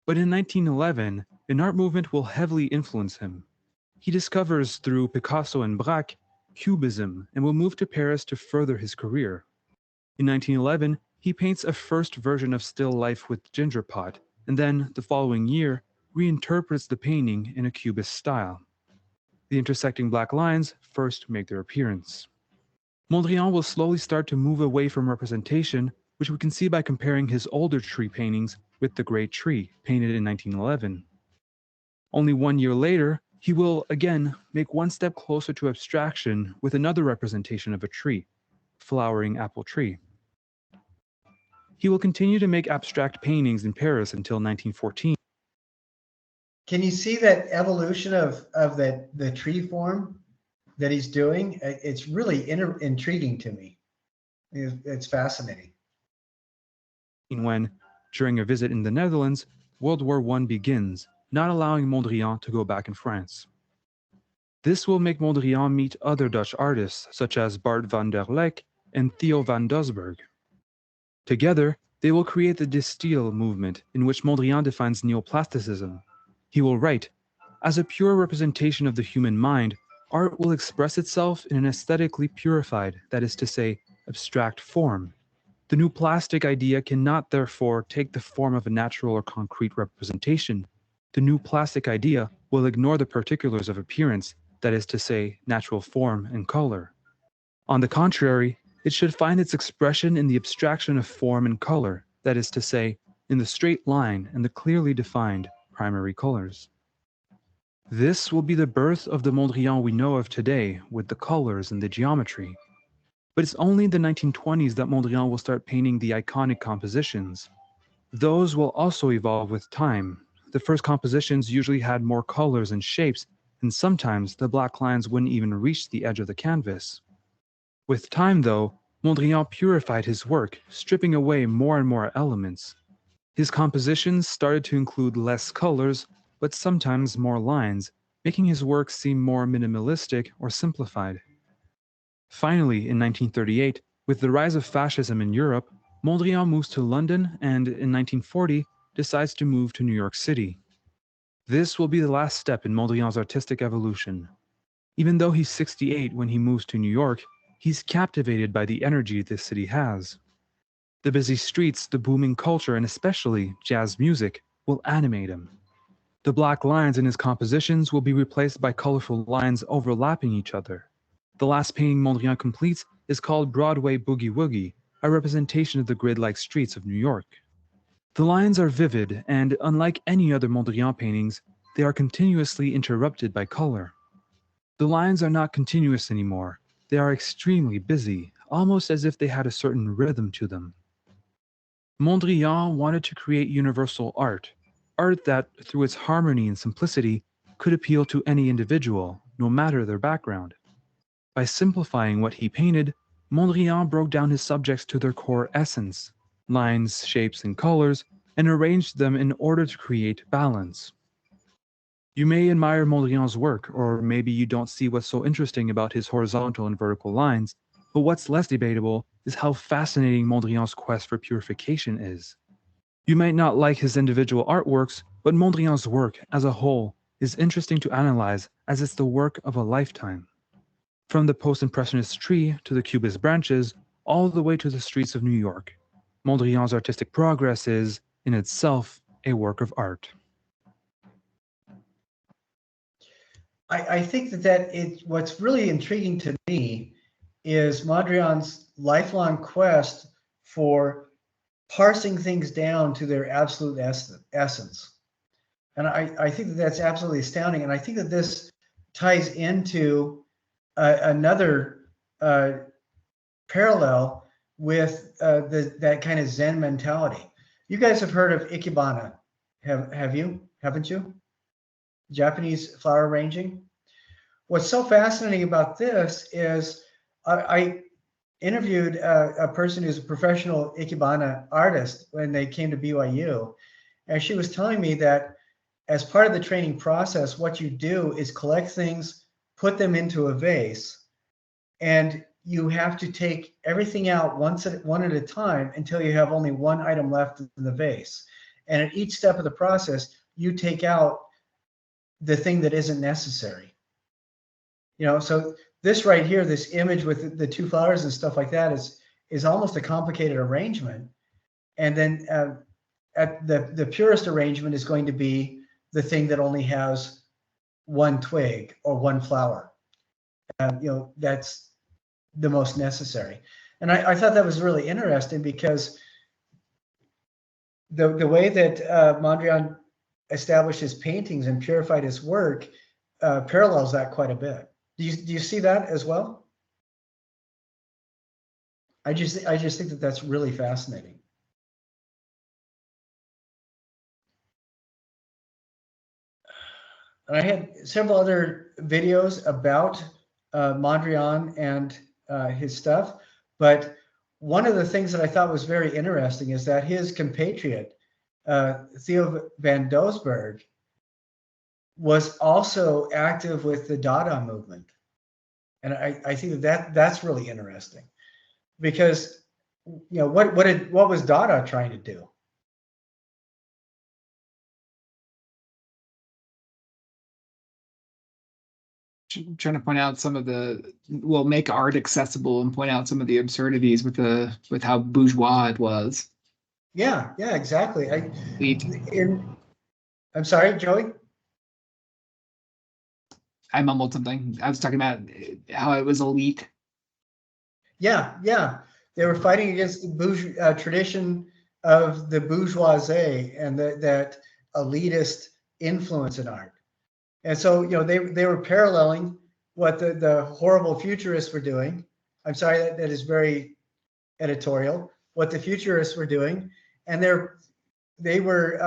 But in 1911, an art movement will heavily influence him. He discovers, through Picasso and Braque, Cubism, and will move to Paris to further his career. In 1911, he paints a first version of still life with ginger pot, and then, the following year, reinterprets the painting in a Cubist style. The intersecting black lines first make their appearance. Mondrian will slowly start to move away from representation, which we can see by comparing his older tree paintings with The Great Tree, painted in 1911. Only 1 year later, he will, again, make one step closer to abstraction with another representation of a tree, Flowering Apple Tree. He will continue to make abstract paintings in Paris until 1914.
can you see that evolution of the tree form that he's doing? It's really intriguing to me. It's fascinating.
When, during a visit in the Netherlands, World War I begins, not allowing Mondrian to go back in France. This will make Mondrian meet other Dutch artists such as Bart van der Lek and Theo van Doesburg. Together, they will create the De Stijl movement, in which Mondrian defines neoplasticism. He will write, "As a pure representation of the human mind, art will express itself in an aesthetically purified, that is to say, abstract form. The new plastic idea cannot therefore take the form of a natural or concrete representation. The new plastic idea will ignore the particulars of appearance, that is to say, natural form and color. On the contrary, it should find its expression in the abstraction of form and color, that is to say, in the straight line and the clearly defined primary colors." This will be the birth of the Mondrian we know of today, with the colors and the geometry. But it's only in the 1920s that Mondrian will start painting the iconic compositions. Those will also evolve with time. The first compositions usually had more colors and shapes, and sometimes the black lines wouldn't even reach the edge of the canvas. With time, though, Mondrian purified his work, stripping away more and more elements. His compositions started to include less colors, but sometimes more lines, making his work seem more minimalistic or simplified. Finally, in 1938, with the rise of fascism in Europe, Mondrian moves to London and, in 1940, decides to move to New York City. This will be the last step in Mondrian's artistic evolution. Even though he's 68 when he moves to New York, he's captivated by the energy this city has. The busy streets, the booming culture, and especially jazz music will animate him. The black lines in his compositions will be replaced by colorful lines overlapping each other. The last painting Mondrian completes is called Broadway Boogie Woogie, a representation of the grid-like streets of New York. The lines are vivid, and unlike any other Mondrian paintings, they are continuously interrupted by color. The lines are not continuous anymore. They are extremely busy, almost as if they had a certain rhythm to them. Mondrian wanted to create universal art that, through its harmony and simplicity, could appeal to any individual, no matter their background. By simplifying what he painted, Mondrian broke down his subjects to their core essence, lines, shapes, and colors, and arranged them in order to create balance. You may admire Mondrian's work, or maybe you don't see what's so interesting about his horizontal and vertical lines, but what's less debatable is how fascinating Mondrian's quest for purification is. You might not like his individual artworks, but Mondrian's work, as a whole, is interesting to analyze as it's the work of a lifetime. From the post-impressionist tree to the cubist branches, all the way to the streets of New York, Mondrian's artistic progress is, in itself, a work of art.
I think what's really intriguing to me is Mondrian's lifelong quest for parsing things down to their absolute essence. And I think that that's absolutely astounding. And I think that this ties into another parallel with that kind of Zen mentality. You guys have heard of Ikebana, have you? Haven't you? Japanese flower arranging. What's so fascinating about this is I interviewed a person who's a professional Ikebana artist when they came to BYU, and she was telling me that as part of the training process, what you do is collect things, put them into a vase, and you have to take everything out one at a time until you have only one item left in the vase. And at each step of the process, you take out the thing that isn't necessary. So this right here, this image with the two flowers and stuff like that is almost a complicated arrangement. And then at the purest arrangement is going to be the thing that only has one twig or one flower. That's the most necessary. And I thought that was really interesting because the way that Mondrian established his paintings and purified his work parallels that quite a bit. Do you see that as well? I just think that that's really fascinating. And I had several other videos about Mondrian and his stuff, but one of the things that I thought was very interesting is that his compatriot, Theo van Doesburg, was also active with the Dada movement. And I think that's really interesting because, what was Dada trying to do?
Trying to point out some of make art accessible and point out some of the absurdities with how bourgeois it was.
Yeah, exactly. I'm sorry, Joey.
I mumbled something. I was talking about how it was elite.
Yeah. They were fighting against the tradition of the bourgeoisie and that elitist influence in art. And so, they were paralleling what the horrible futurists were doing. I'm sorry, that is very editorial. What the futurists were doing, and they were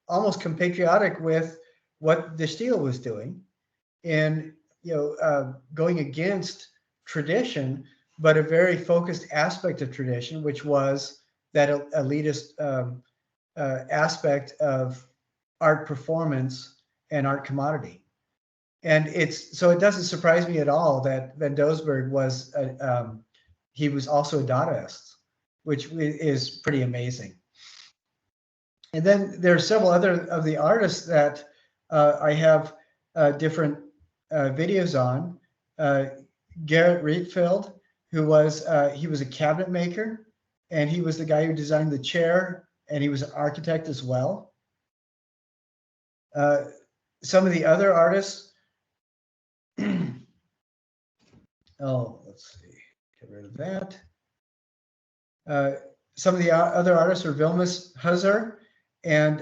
almost compatriotic with what the Stijl was doing, in going against tradition, but a very focused aspect of tradition, which was that elitist aspect of art performance and art commodity. And it doesn't surprise me at all that Van Doesburg was he was also a Dadaist, which is pretty amazing. And then there are several other of the artists that I have different videos on. Gerrit Rietveld, who was he was a cabinet maker, and he was the guy who designed the chair, and he was an architect as well. Some of the other artists. Let's see. Get rid of that. Some of the other artists are Wilmus Husser and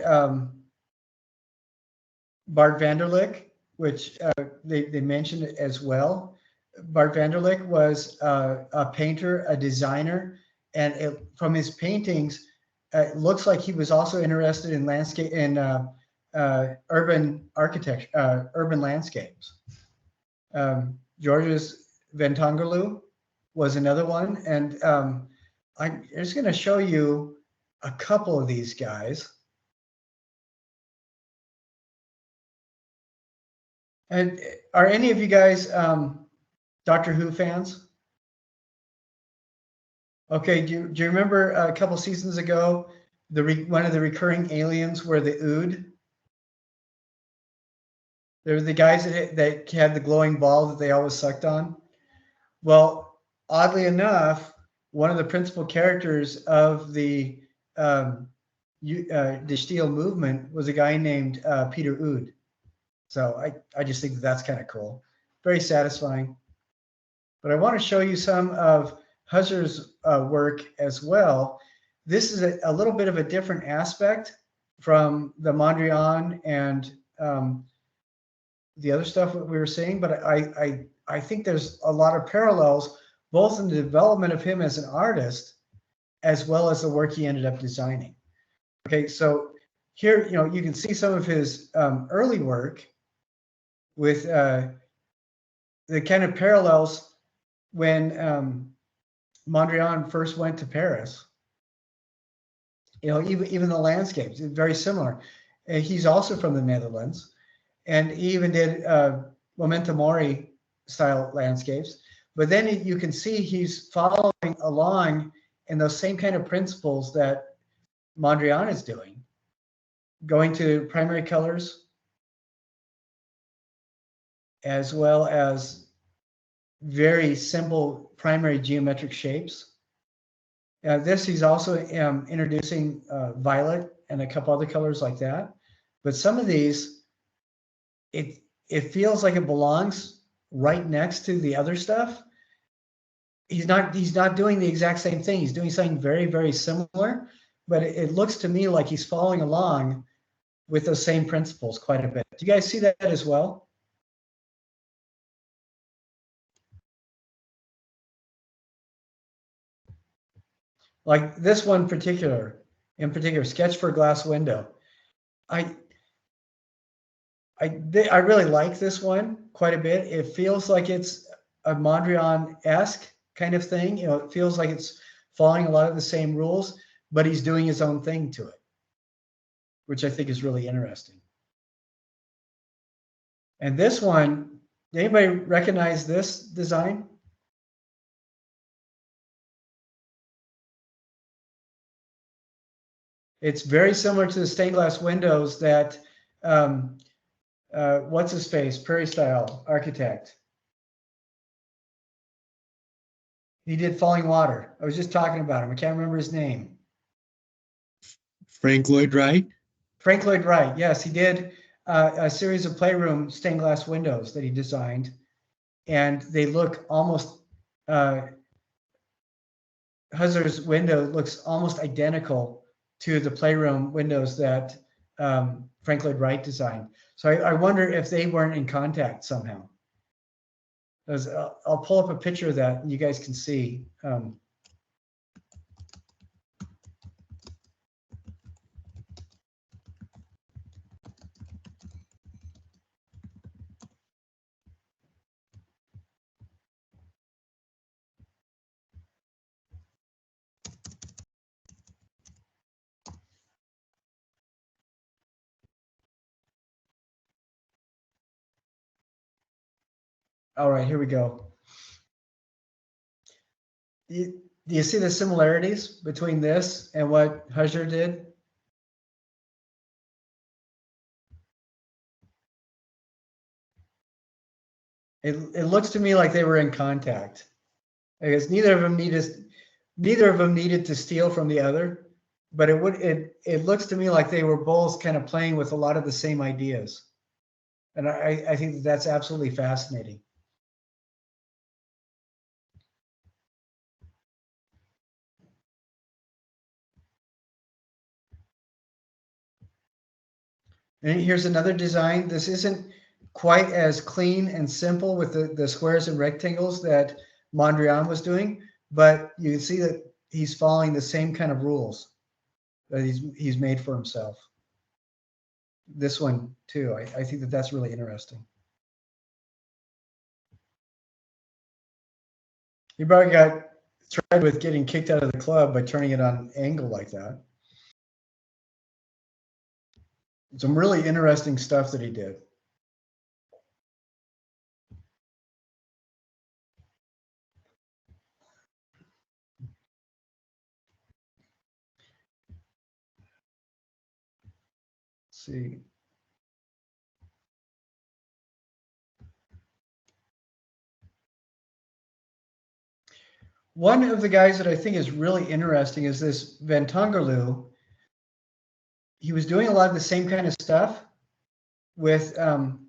Bart Vanderlyck, which they mentioned as well. Bart Vanderlyck was a painter, a designer, and from his paintings, it looks like he was also interested in landscape and urban architecture, urban landscapes. Georges Ventongelu was another one, and I'm just going to show you a couple of these guys. And are any of you guys Doctor Who fans? Okay, do you remember a couple seasons ago, one of the recurring aliens were the Ood? They were the guys that had the glowing ball that they always sucked on. Well, oddly enough, one of the principal characters of the Stijl movement was a guy named Peter Ood. So I just think that's kind of cool, very satisfying. But I want to show you some of Husser's work as well. This is a little bit of a different aspect from the Mondrian and the other stuff that we were seeing, but I think there's a lot of parallels, both in the development of him as an artist, as well as the work he ended up designing. Okay, so here, you can see some of his early work with the kind of parallels when Mondrian first went to Paris. Even the landscapes, very similar. He's also from the Netherlands, and he even did Memento Mori style landscapes. But then you can see he's following along in those same kind of principles that Mondrian is doing, going to primary colors, as well as very simple primary geometric shapes. This he's also introducing violet and a couple other colors like that. But some of these, it feels like it belongs right next to the other stuff. He's not doing the exact same thing. He's doing something very, very similar, but it looks to me like he's following along with those same principles quite a bit. Do you guys see that as well? Like this one in particular, Sketch for a Glass Window. I I really like this one quite a bit. It feels like it's a Mondrian-esque kind of thing. You know, it feels like it's following a lot of the same rules, but he's doing his own thing to it, which I think is really interesting. And this one, anybody recognize this design? It's very similar to the stained glass windows that what's his face, Prairie Style architect. He did Falling Water. I was just talking about him. I can't remember his name.
Frank Lloyd Wright.
Frank Lloyd Wright. Yes, he did a series of playroom stained glass windows that he designed, and they look almost. Huzzer's window looks almost identical to the playroom windows that Frank Lloyd Wright designed. So I wonder if they weren't in contact somehow. I'll pull up a picture of that and you guys can see. All right, here we go. Do you see the similarities between this and what Huzzer did? It looks to me like they were in contact. I guess neither of them needed to steal from the other, but it looks to me like they were both kind of playing with a lot of the same ideas. And I think that's absolutely fascinating. And here's another design. This isn't quite as clean and simple with the squares and rectangles that Mondrian was doing, but you can see that he's following the same kind of rules that he's made for himself. This one too, I think that that's really interesting. He probably got threatened with getting kicked out of the club by turning it on angle like that. Some really interesting stuff that he did. Let's see. One of the guys that I think is really interesting is this Van Tongerloo. He was doing a lot of the same kind of stuff with the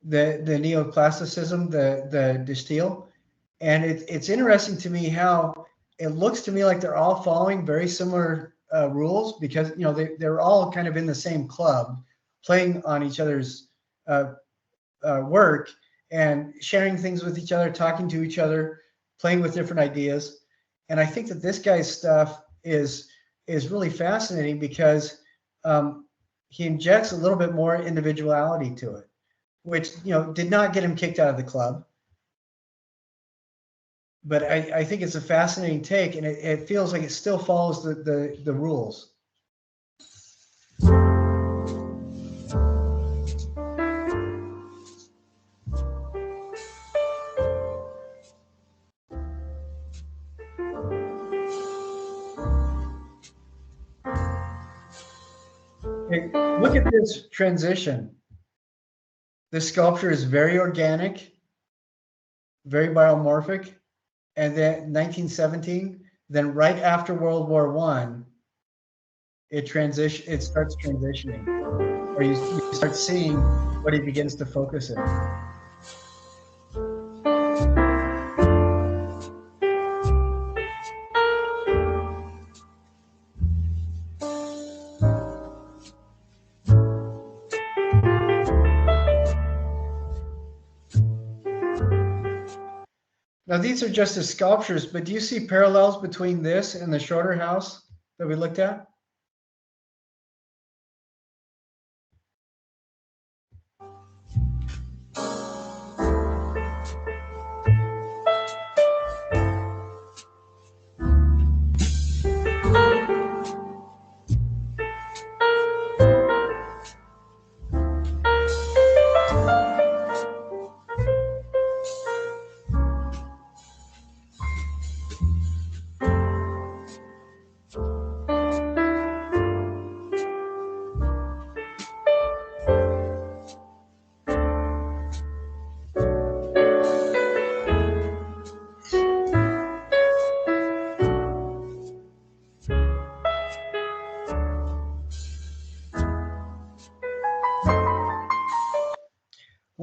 neoplasticism, the Stijl. And it's interesting to me how it looks to me like they're all following very similar rules, because you know they're all kind of in the same club, playing on each other's work and sharing things with each other, talking to each other, playing with different ideas. And I think that this guy's stuff is really fascinating because he injects a little bit more individuality to it, which did not get him kicked out of the club. But I think it's a fascinating take, and it feels like it still follows the rules. Okay, look at this transition. This sculpture is very organic, very biomorphic. And then 1917, then right after World War I, it starts transitioning, or you start seeing what he begins to focus in. Now, these are just the sculptures, but do you see parallels between this and the shorter house that we looked at?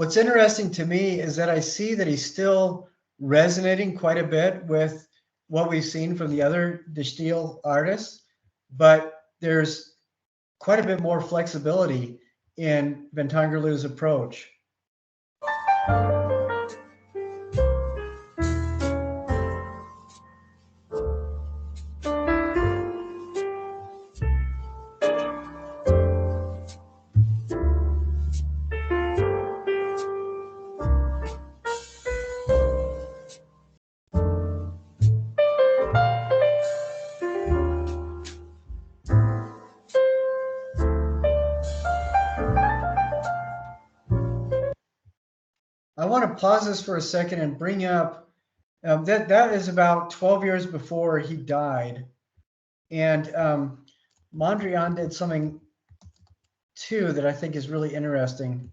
what's interesting to me is that I see that he's still resonating quite a bit with what we've seen from the other Stijl artists, but there's quite a bit more flexibility in Van Tongerloo's approach. I want to pause this for a second and bring up that is about 12 years before he died. And Mondrian did something too that I think is really interesting.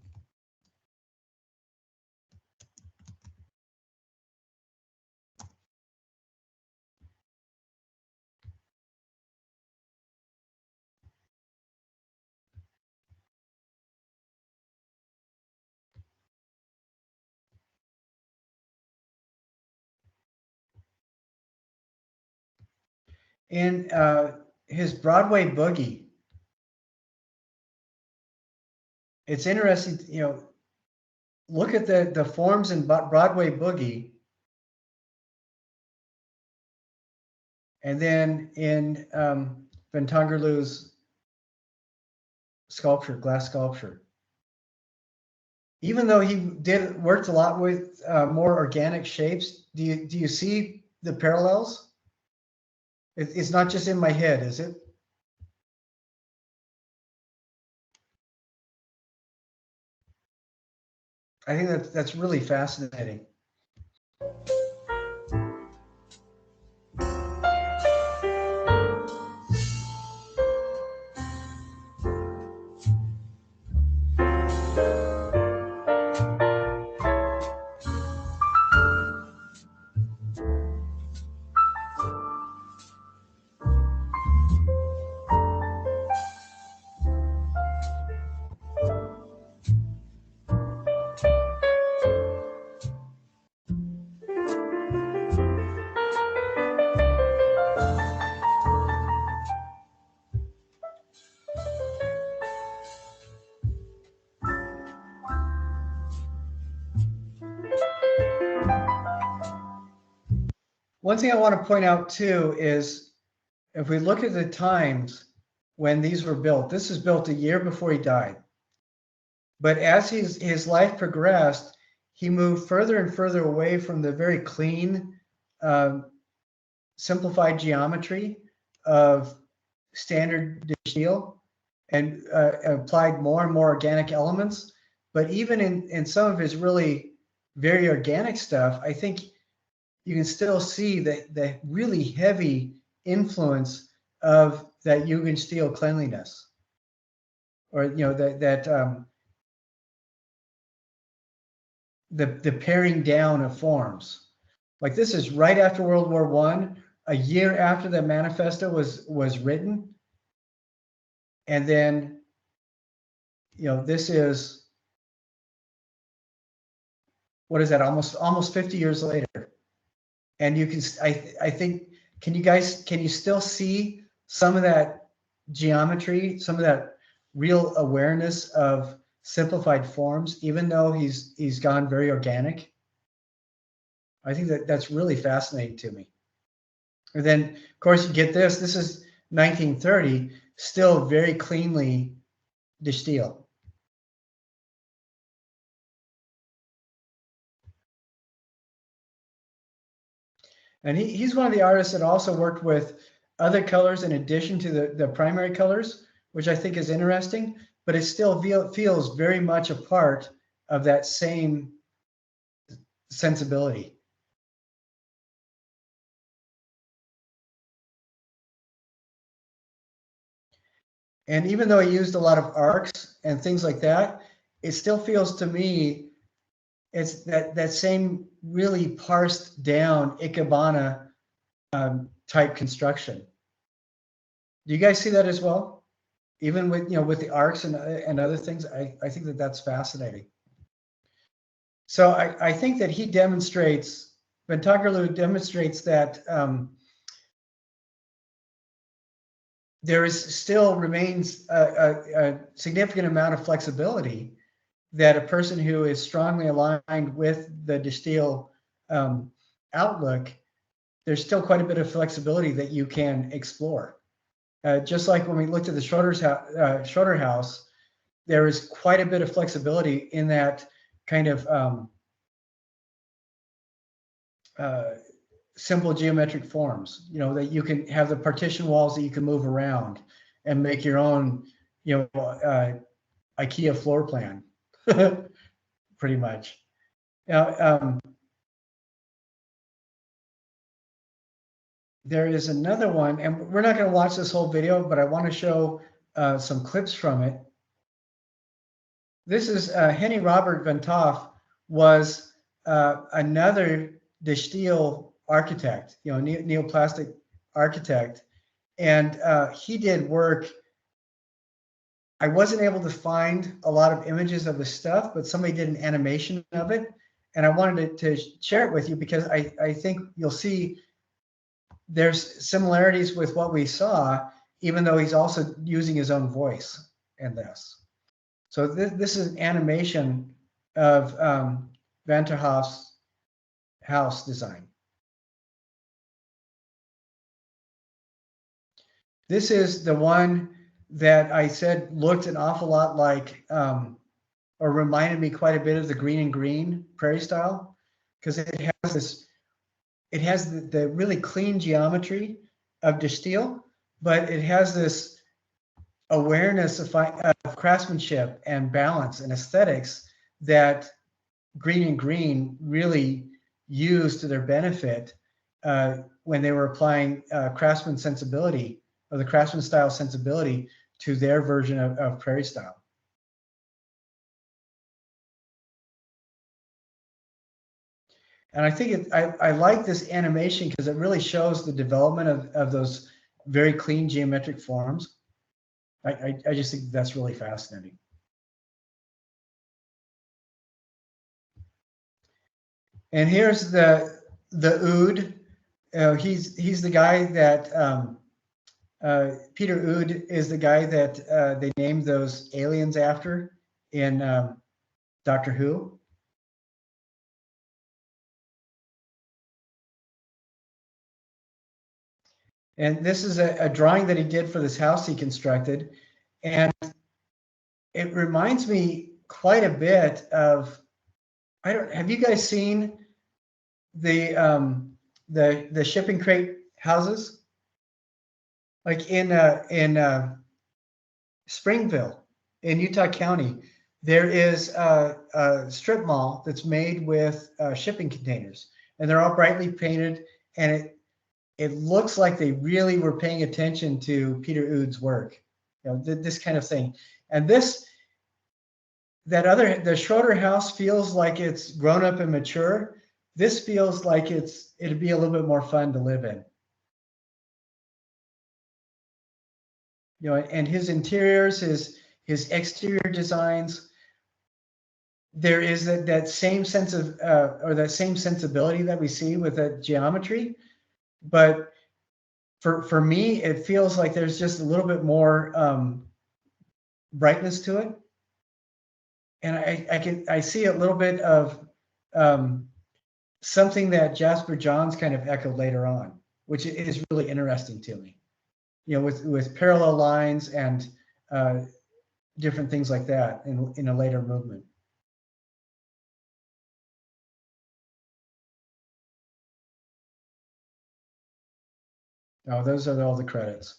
In his Broadway Boogie, it's interesting, you know, look at the forms in Broadway Boogie, and then in Van Tongerloo's sculpture, glass sculpture. Even though he worked a lot with more organic shapes, do you see the parallels? It's not just in my head, is it? I think that's really fascinating. One thing I want to point out too is if we look at the times when these were built, this was built a year before he died. But as his life progressed, he moved further and further away from the very clean, simplified geometry of standard steel and applied more and more organic elements. But even in some of his really very organic stuff, I think you can still see the really heavy influence of that Jugendstil cleanliness, or you know the paring down of forms. Like this is right after World War I, a year after the manifesto was written, and then you know this is, what is that, almost 50 years later. And you can, I think, can you still see some of that geometry, some of that real awareness of simplified forms, even though he's gone very organic? I think that's really fascinating to me. And then, of course, you get this. This is 1930, still very cleanly distilled. And he's one of the artists that also worked with other colors in addition to the primary colors, which I think is interesting, but it still feels very much a part of that same sensibility. And even though he used a lot of arcs and things like that, it still feels to me it's that same really parsed down Ikebana type construction. Do you guys see that as well? Even with with the arcs and other things, I think that's fascinating. So I think that he demonstrates, Ventagorlu demonstrates that there is still remains a significant amount of flexibility that a person who is strongly aligned with the de Stijl outlook, there's still quite a bit of flexibility that you can explore. Just like when we looked at the Schroeder house, there is quite a bit of flexibility in that kind of simple geometric forms, you know, that you can have the partition walls that you can move around and make your own, you know, IKEA floor plan, pretty much. Now, there is another one, and we're not going to watch this whole video, but I want to show some clips from it. This is Henny Robert van 't Hoff was another de Stijl architect, you know, neoplastic architect, and he did work. I wasn't able to find a lot of images of the stuff, but somebody did an animation of it, and I wanted to share it with you because I think you'll see there's similarities with what we saw, even though he's also using his own voice in this. So this is an animation of van 't Hoff's house design. This is the one that I said looked an awful lot like, or reminded me quite a bit of the green and green prairie style, because it has this, it has the really clean geometry of de Stijl, but it has this awareness of craftsmanship and balance and aesthetics that green and green really used to their benefit when they were applying craftsman sensibility, or the craftsman style sensibility, to their version of prairie style. And I think I like this animation because it really shows the development of those very clean geometric forms. I just think that's really fascinating. And here's the Oud. He's the guy that Peter Oud is the guy that they named those aliens after in Doctor Who. And this is a drawing that he did for this house he constructed. And it reminds me quite a bit of, have you guys seen the shipping crate houses? Like in Springville in Utah County, there is a strip mall that's made with shipping containers, and they're all brightly painted, and it looks like they really were paying attention to Peter Oud's work, you know, this kind of thing. And the Schroeder house feels like it's grown up and mature. This feels like it'd be a little bit more fun to live in. You know, and his interiors, his exterior designs, there is that same sense of or that same sensibility that we see with the geometry, but for me, it feels like there's just a little bit more brightness to it, and I see a little bit of something that Jasper Johns kind of echoed later on, which is really interesting to me. You know, with parallel lines and different things like that in a later movement. Oh, those are all the credits.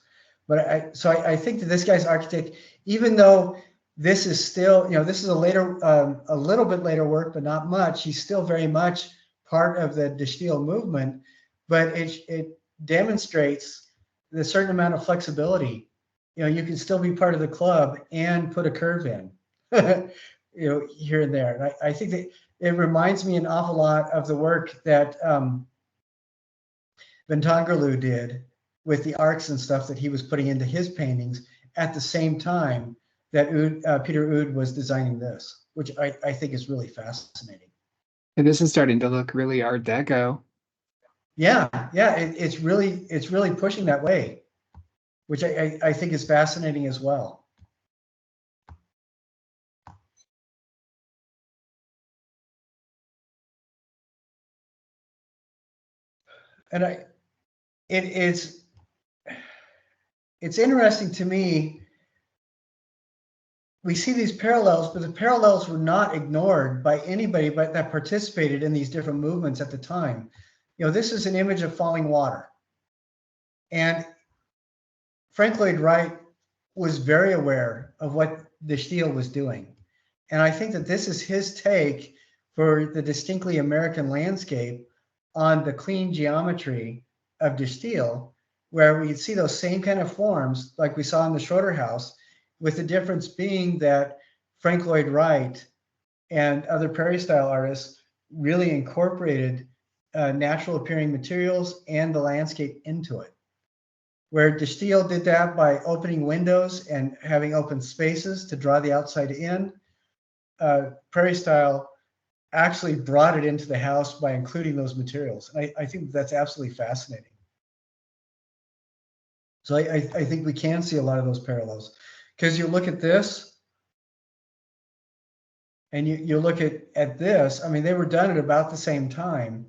But I think that this guy's architect, even though this is still, you know, this is a little bit later work, but not much, he's still very much part of the de Stijl movement, but it demonstrates the certain amount of flexibility. You know, you can still be part of the club and put a curve in, you know, here and there. And I think that it reminds me an awful lot of the work that Ventagorlu did with the arcs and stuff that he was putting into his paintings at the same time that Peter Oud was designing this, which I think is really fascinating.
And this is starting to look really Art Deco.
Yeah, yeah, it's really pushing that way, which I think is fascinating as well. And it's interesting to me. We see these parallels, but the parallels were not ignored by anybody but that participated in these different movements at the time. You know, this is an image of falling water. And Frank Lloyd Wright was very aware of what the Stijl was doing. And I think that this is his take for the distinctly American landscape on the clean geometry of the Stijl, where we see those same kind of forms like we saw in the Schroeder house, with the difference being that Frank Lloyd Wright and other prairie style artists really incorporated natural appearing materials and the landscape into it. Where de Stijl did that by opening windows and having open spaces to draw the outside in, prairie style actually brought it into the house by including those materials. And I think that's absolutely fascinating. So I think we can see a lot of those parallels, because you look at this and you look at this. I mean, they were done at about the same time.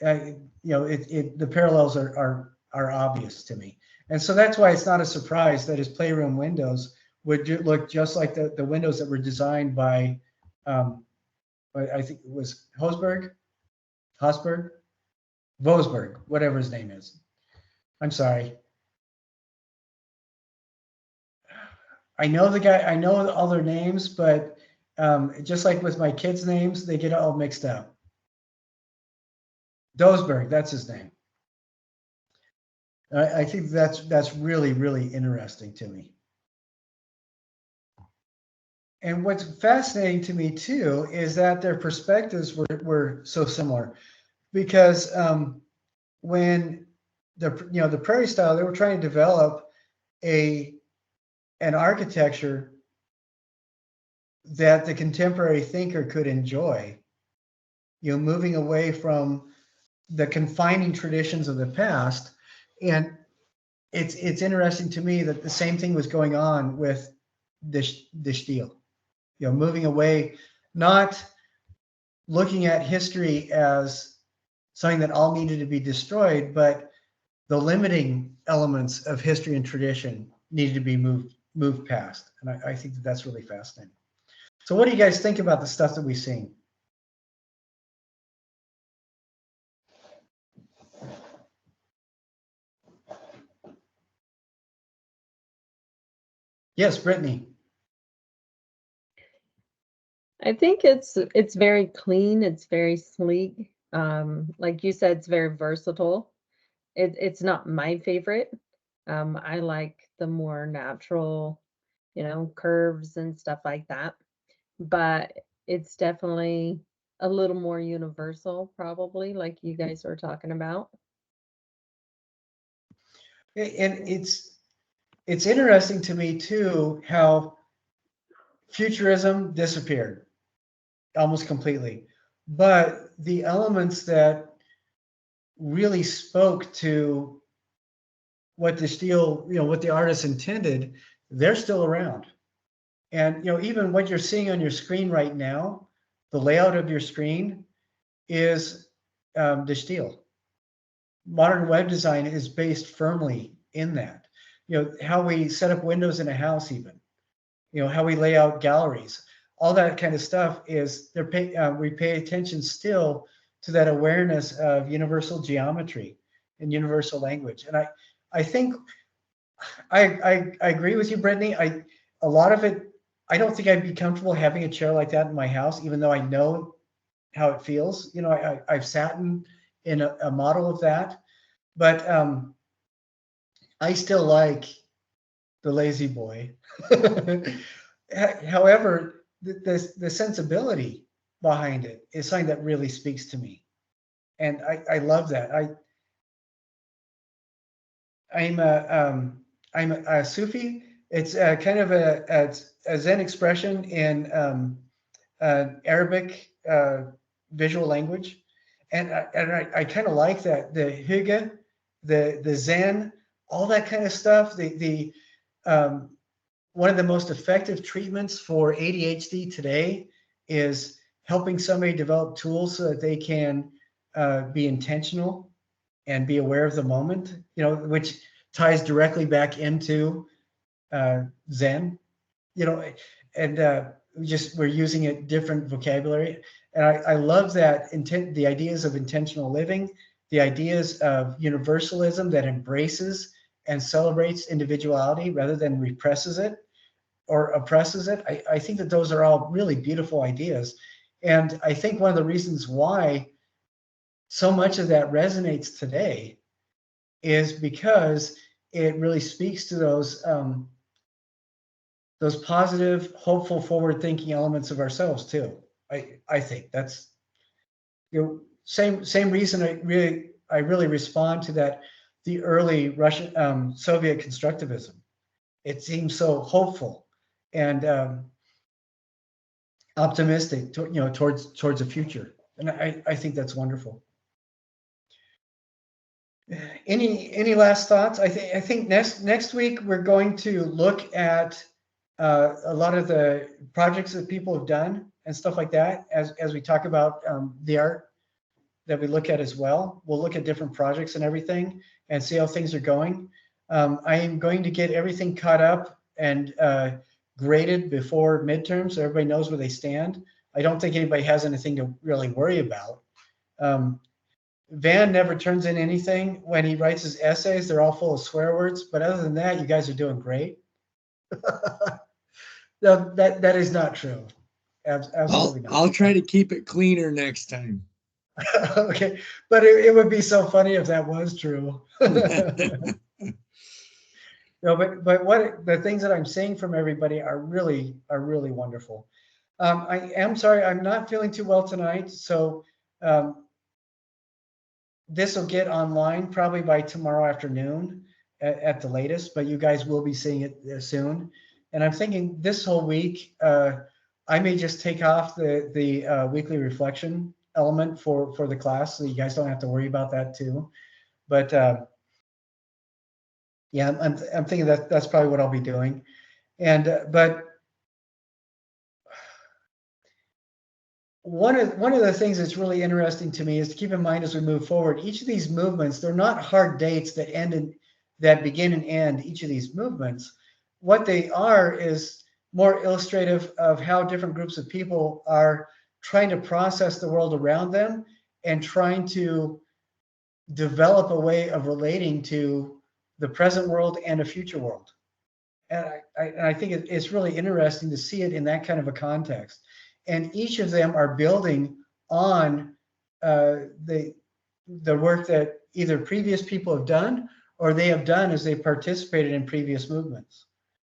You know, the parallels are obvious to me. And so that's why it's not a surprise that his playroom windows would look just like the windows that were designed by, I think it was Hosberg, Vosberg, whatever his name is. I'm sorry. I know the guy, I know all their names, but just like with my kids' names, they get all mixed up. Dosberg, that's his name. I think that's really, really interesting to me. And what's fascinating to me too is that their perspectives were so similar, because when the prairie style, they were trying to develop an architecture that the contemporary thinker could enjoy, you know, moving away from the confining traditions of the past. And it's interesting to me that the same thing was going on with the Stijl, you know, moving away, not looking at history as something that all needed to be destroyed, but the limiting elements of history and tradition needed to be moved past. And I think that that's really fascinating. So what do you guys think about the stuff that we've seen? Yes, Brittany.
I think it's very clean, it's very sleek. Like you said, it's very versatile. It's not my favorite. I like the more natural, curves and stuff like that. But it's definitely a little more universal, probably, like you guys were talking about.
And it's interesting to me too how futurism disappeared almost completely, but the elements that really spoke to what the Stijl, what the artist intended, they're still around. And even what you're seeing on your screen right now, the layout of your screen is the Stijl. Modern web design is based firmly in that. How we set up windows in a house, even. How we lay out galleries, all that kind of stuff is we pay attention still to that awareness of universal geometry and universal language. And I think I agree with you, Brittany. A lot of it, I don't think I'd be comfortable having a chair like that in my house, even though I know how it feels. I've sat in a model of that, but I still like the lazy boy. However, the sensibility behind it is something that really speaks to me, and I love that. I'm a Sufi. It's kind of a Zen expression in Arabic visual language. And I kind of like that, the hygge, the Zen, all that kind of stuff. One of the most effective treatments for ADHD today is helping somebody develop tools so that they can be intentional and be aware of the moment, which ties directly back into Zen, and we're using it different vocabulary. And I love that the ideas of intentional living, the ideas of universalism that embraces and celebrates individuality rather than represses it or oppresses it. I think that those are all really beautiful ideas. And I think one of the reasons why so much of that resonates today is because it really speaks to those positive, hopeful, forward-thinking elements of ourselves too. I think that's same reason I really respond to that, the early Russian Soviet constructivism. It seems so hopeful and optimistic, towards the future, and I think that's wonderful. Any last thoughts? I think next week we're going to look at a lot of the projects that people have done and stuff like that, as we talk about the art that we look at as well. We'll look at different projects and everything and see how things are going. I am going to get everything caught up and graded before midterms so everybody knows where they stand. I don't think anybody has anything to really worry about. Van never turns in anything. When he writes his essays, they're all full of swear words. But other than that, you guys are doing great. No, that is not true. Absolutely not.
I'll try to keep it cleaner next time.
Okay, but it would be so funny if that was true. No, but what the things that I'm seeing from everybody are really wonderful. I am sorry, I'm not feeling too well tonight, so this will get online probably by tomorrow afternoon at the latest, but you guys will be seeing it soon. And I'm thinking this whole week, I may just take off the weekly reflection element for the class, so you guys don't have to worry about that too. But yeah, I'm thinking that's probably what I'll be doing. And but one of the things that's really interesting to me is to keep in mind as we move forward, each of these movements, they're not hard dates that begin and end each of these movements. What they are is more illustrative of how different groups of people are trying to process the world around them and trying to develop a way of relating to the present world and a future world. And I think it's really interesting to see it in that kind of a context. And each of them are building on the work that either previous people have done or they have done as they participated in previous movements.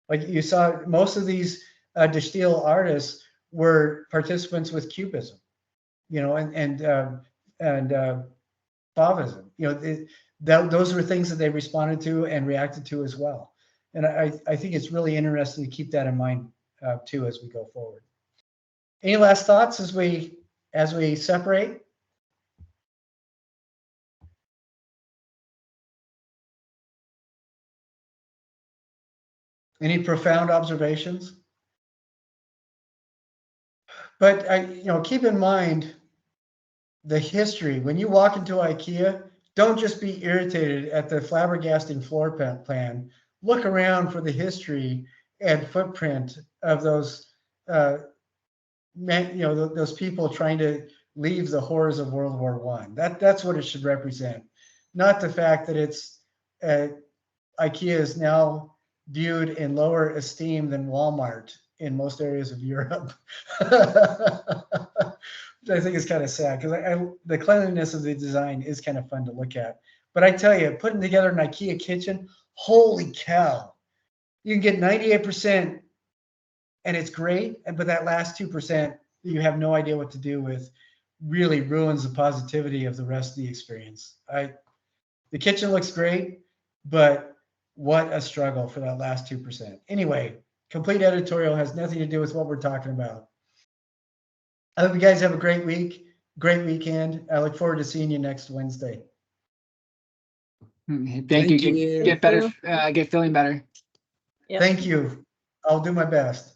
Like you saw, most of these Stijl artists were participants with Cubism, and Fauvism. Those were things that they responded to and reacted to as well. And I think it's really interesting to keep that in mind too as we go forward. Any last thoughts as we separate? Any profound observations? But keep in mind the history. When you walk into IKEA, don't just be irritated at the flabbergasting floor plan. Look around for the history and footprint of those those people trying to leave the horrors of World War I. That's what it should represent, not the fact that it's IKEA is now viewed in lower esteem than Walmart in most areas of Europe. Which I think is kind of sad because the cleanliness of the design is kind of fun to look at. But I tell you, putting together an IKEA kitchen, holy cow, you can get 98% and it's great. But that last 2%, you have no idea what to do with, really ruins the positivity of the rest of the experience. The kitchen looks great, but what a struggle for that last 2%. Anyway, complete editorial has nothing to do with what we're talking about. I hope you guys have a great week. great weekend. I look forward to seeing you next Wednesday.
Thank you.
you.
Get better. Get feeling better.
Yep.
Thank you. I'll do my best.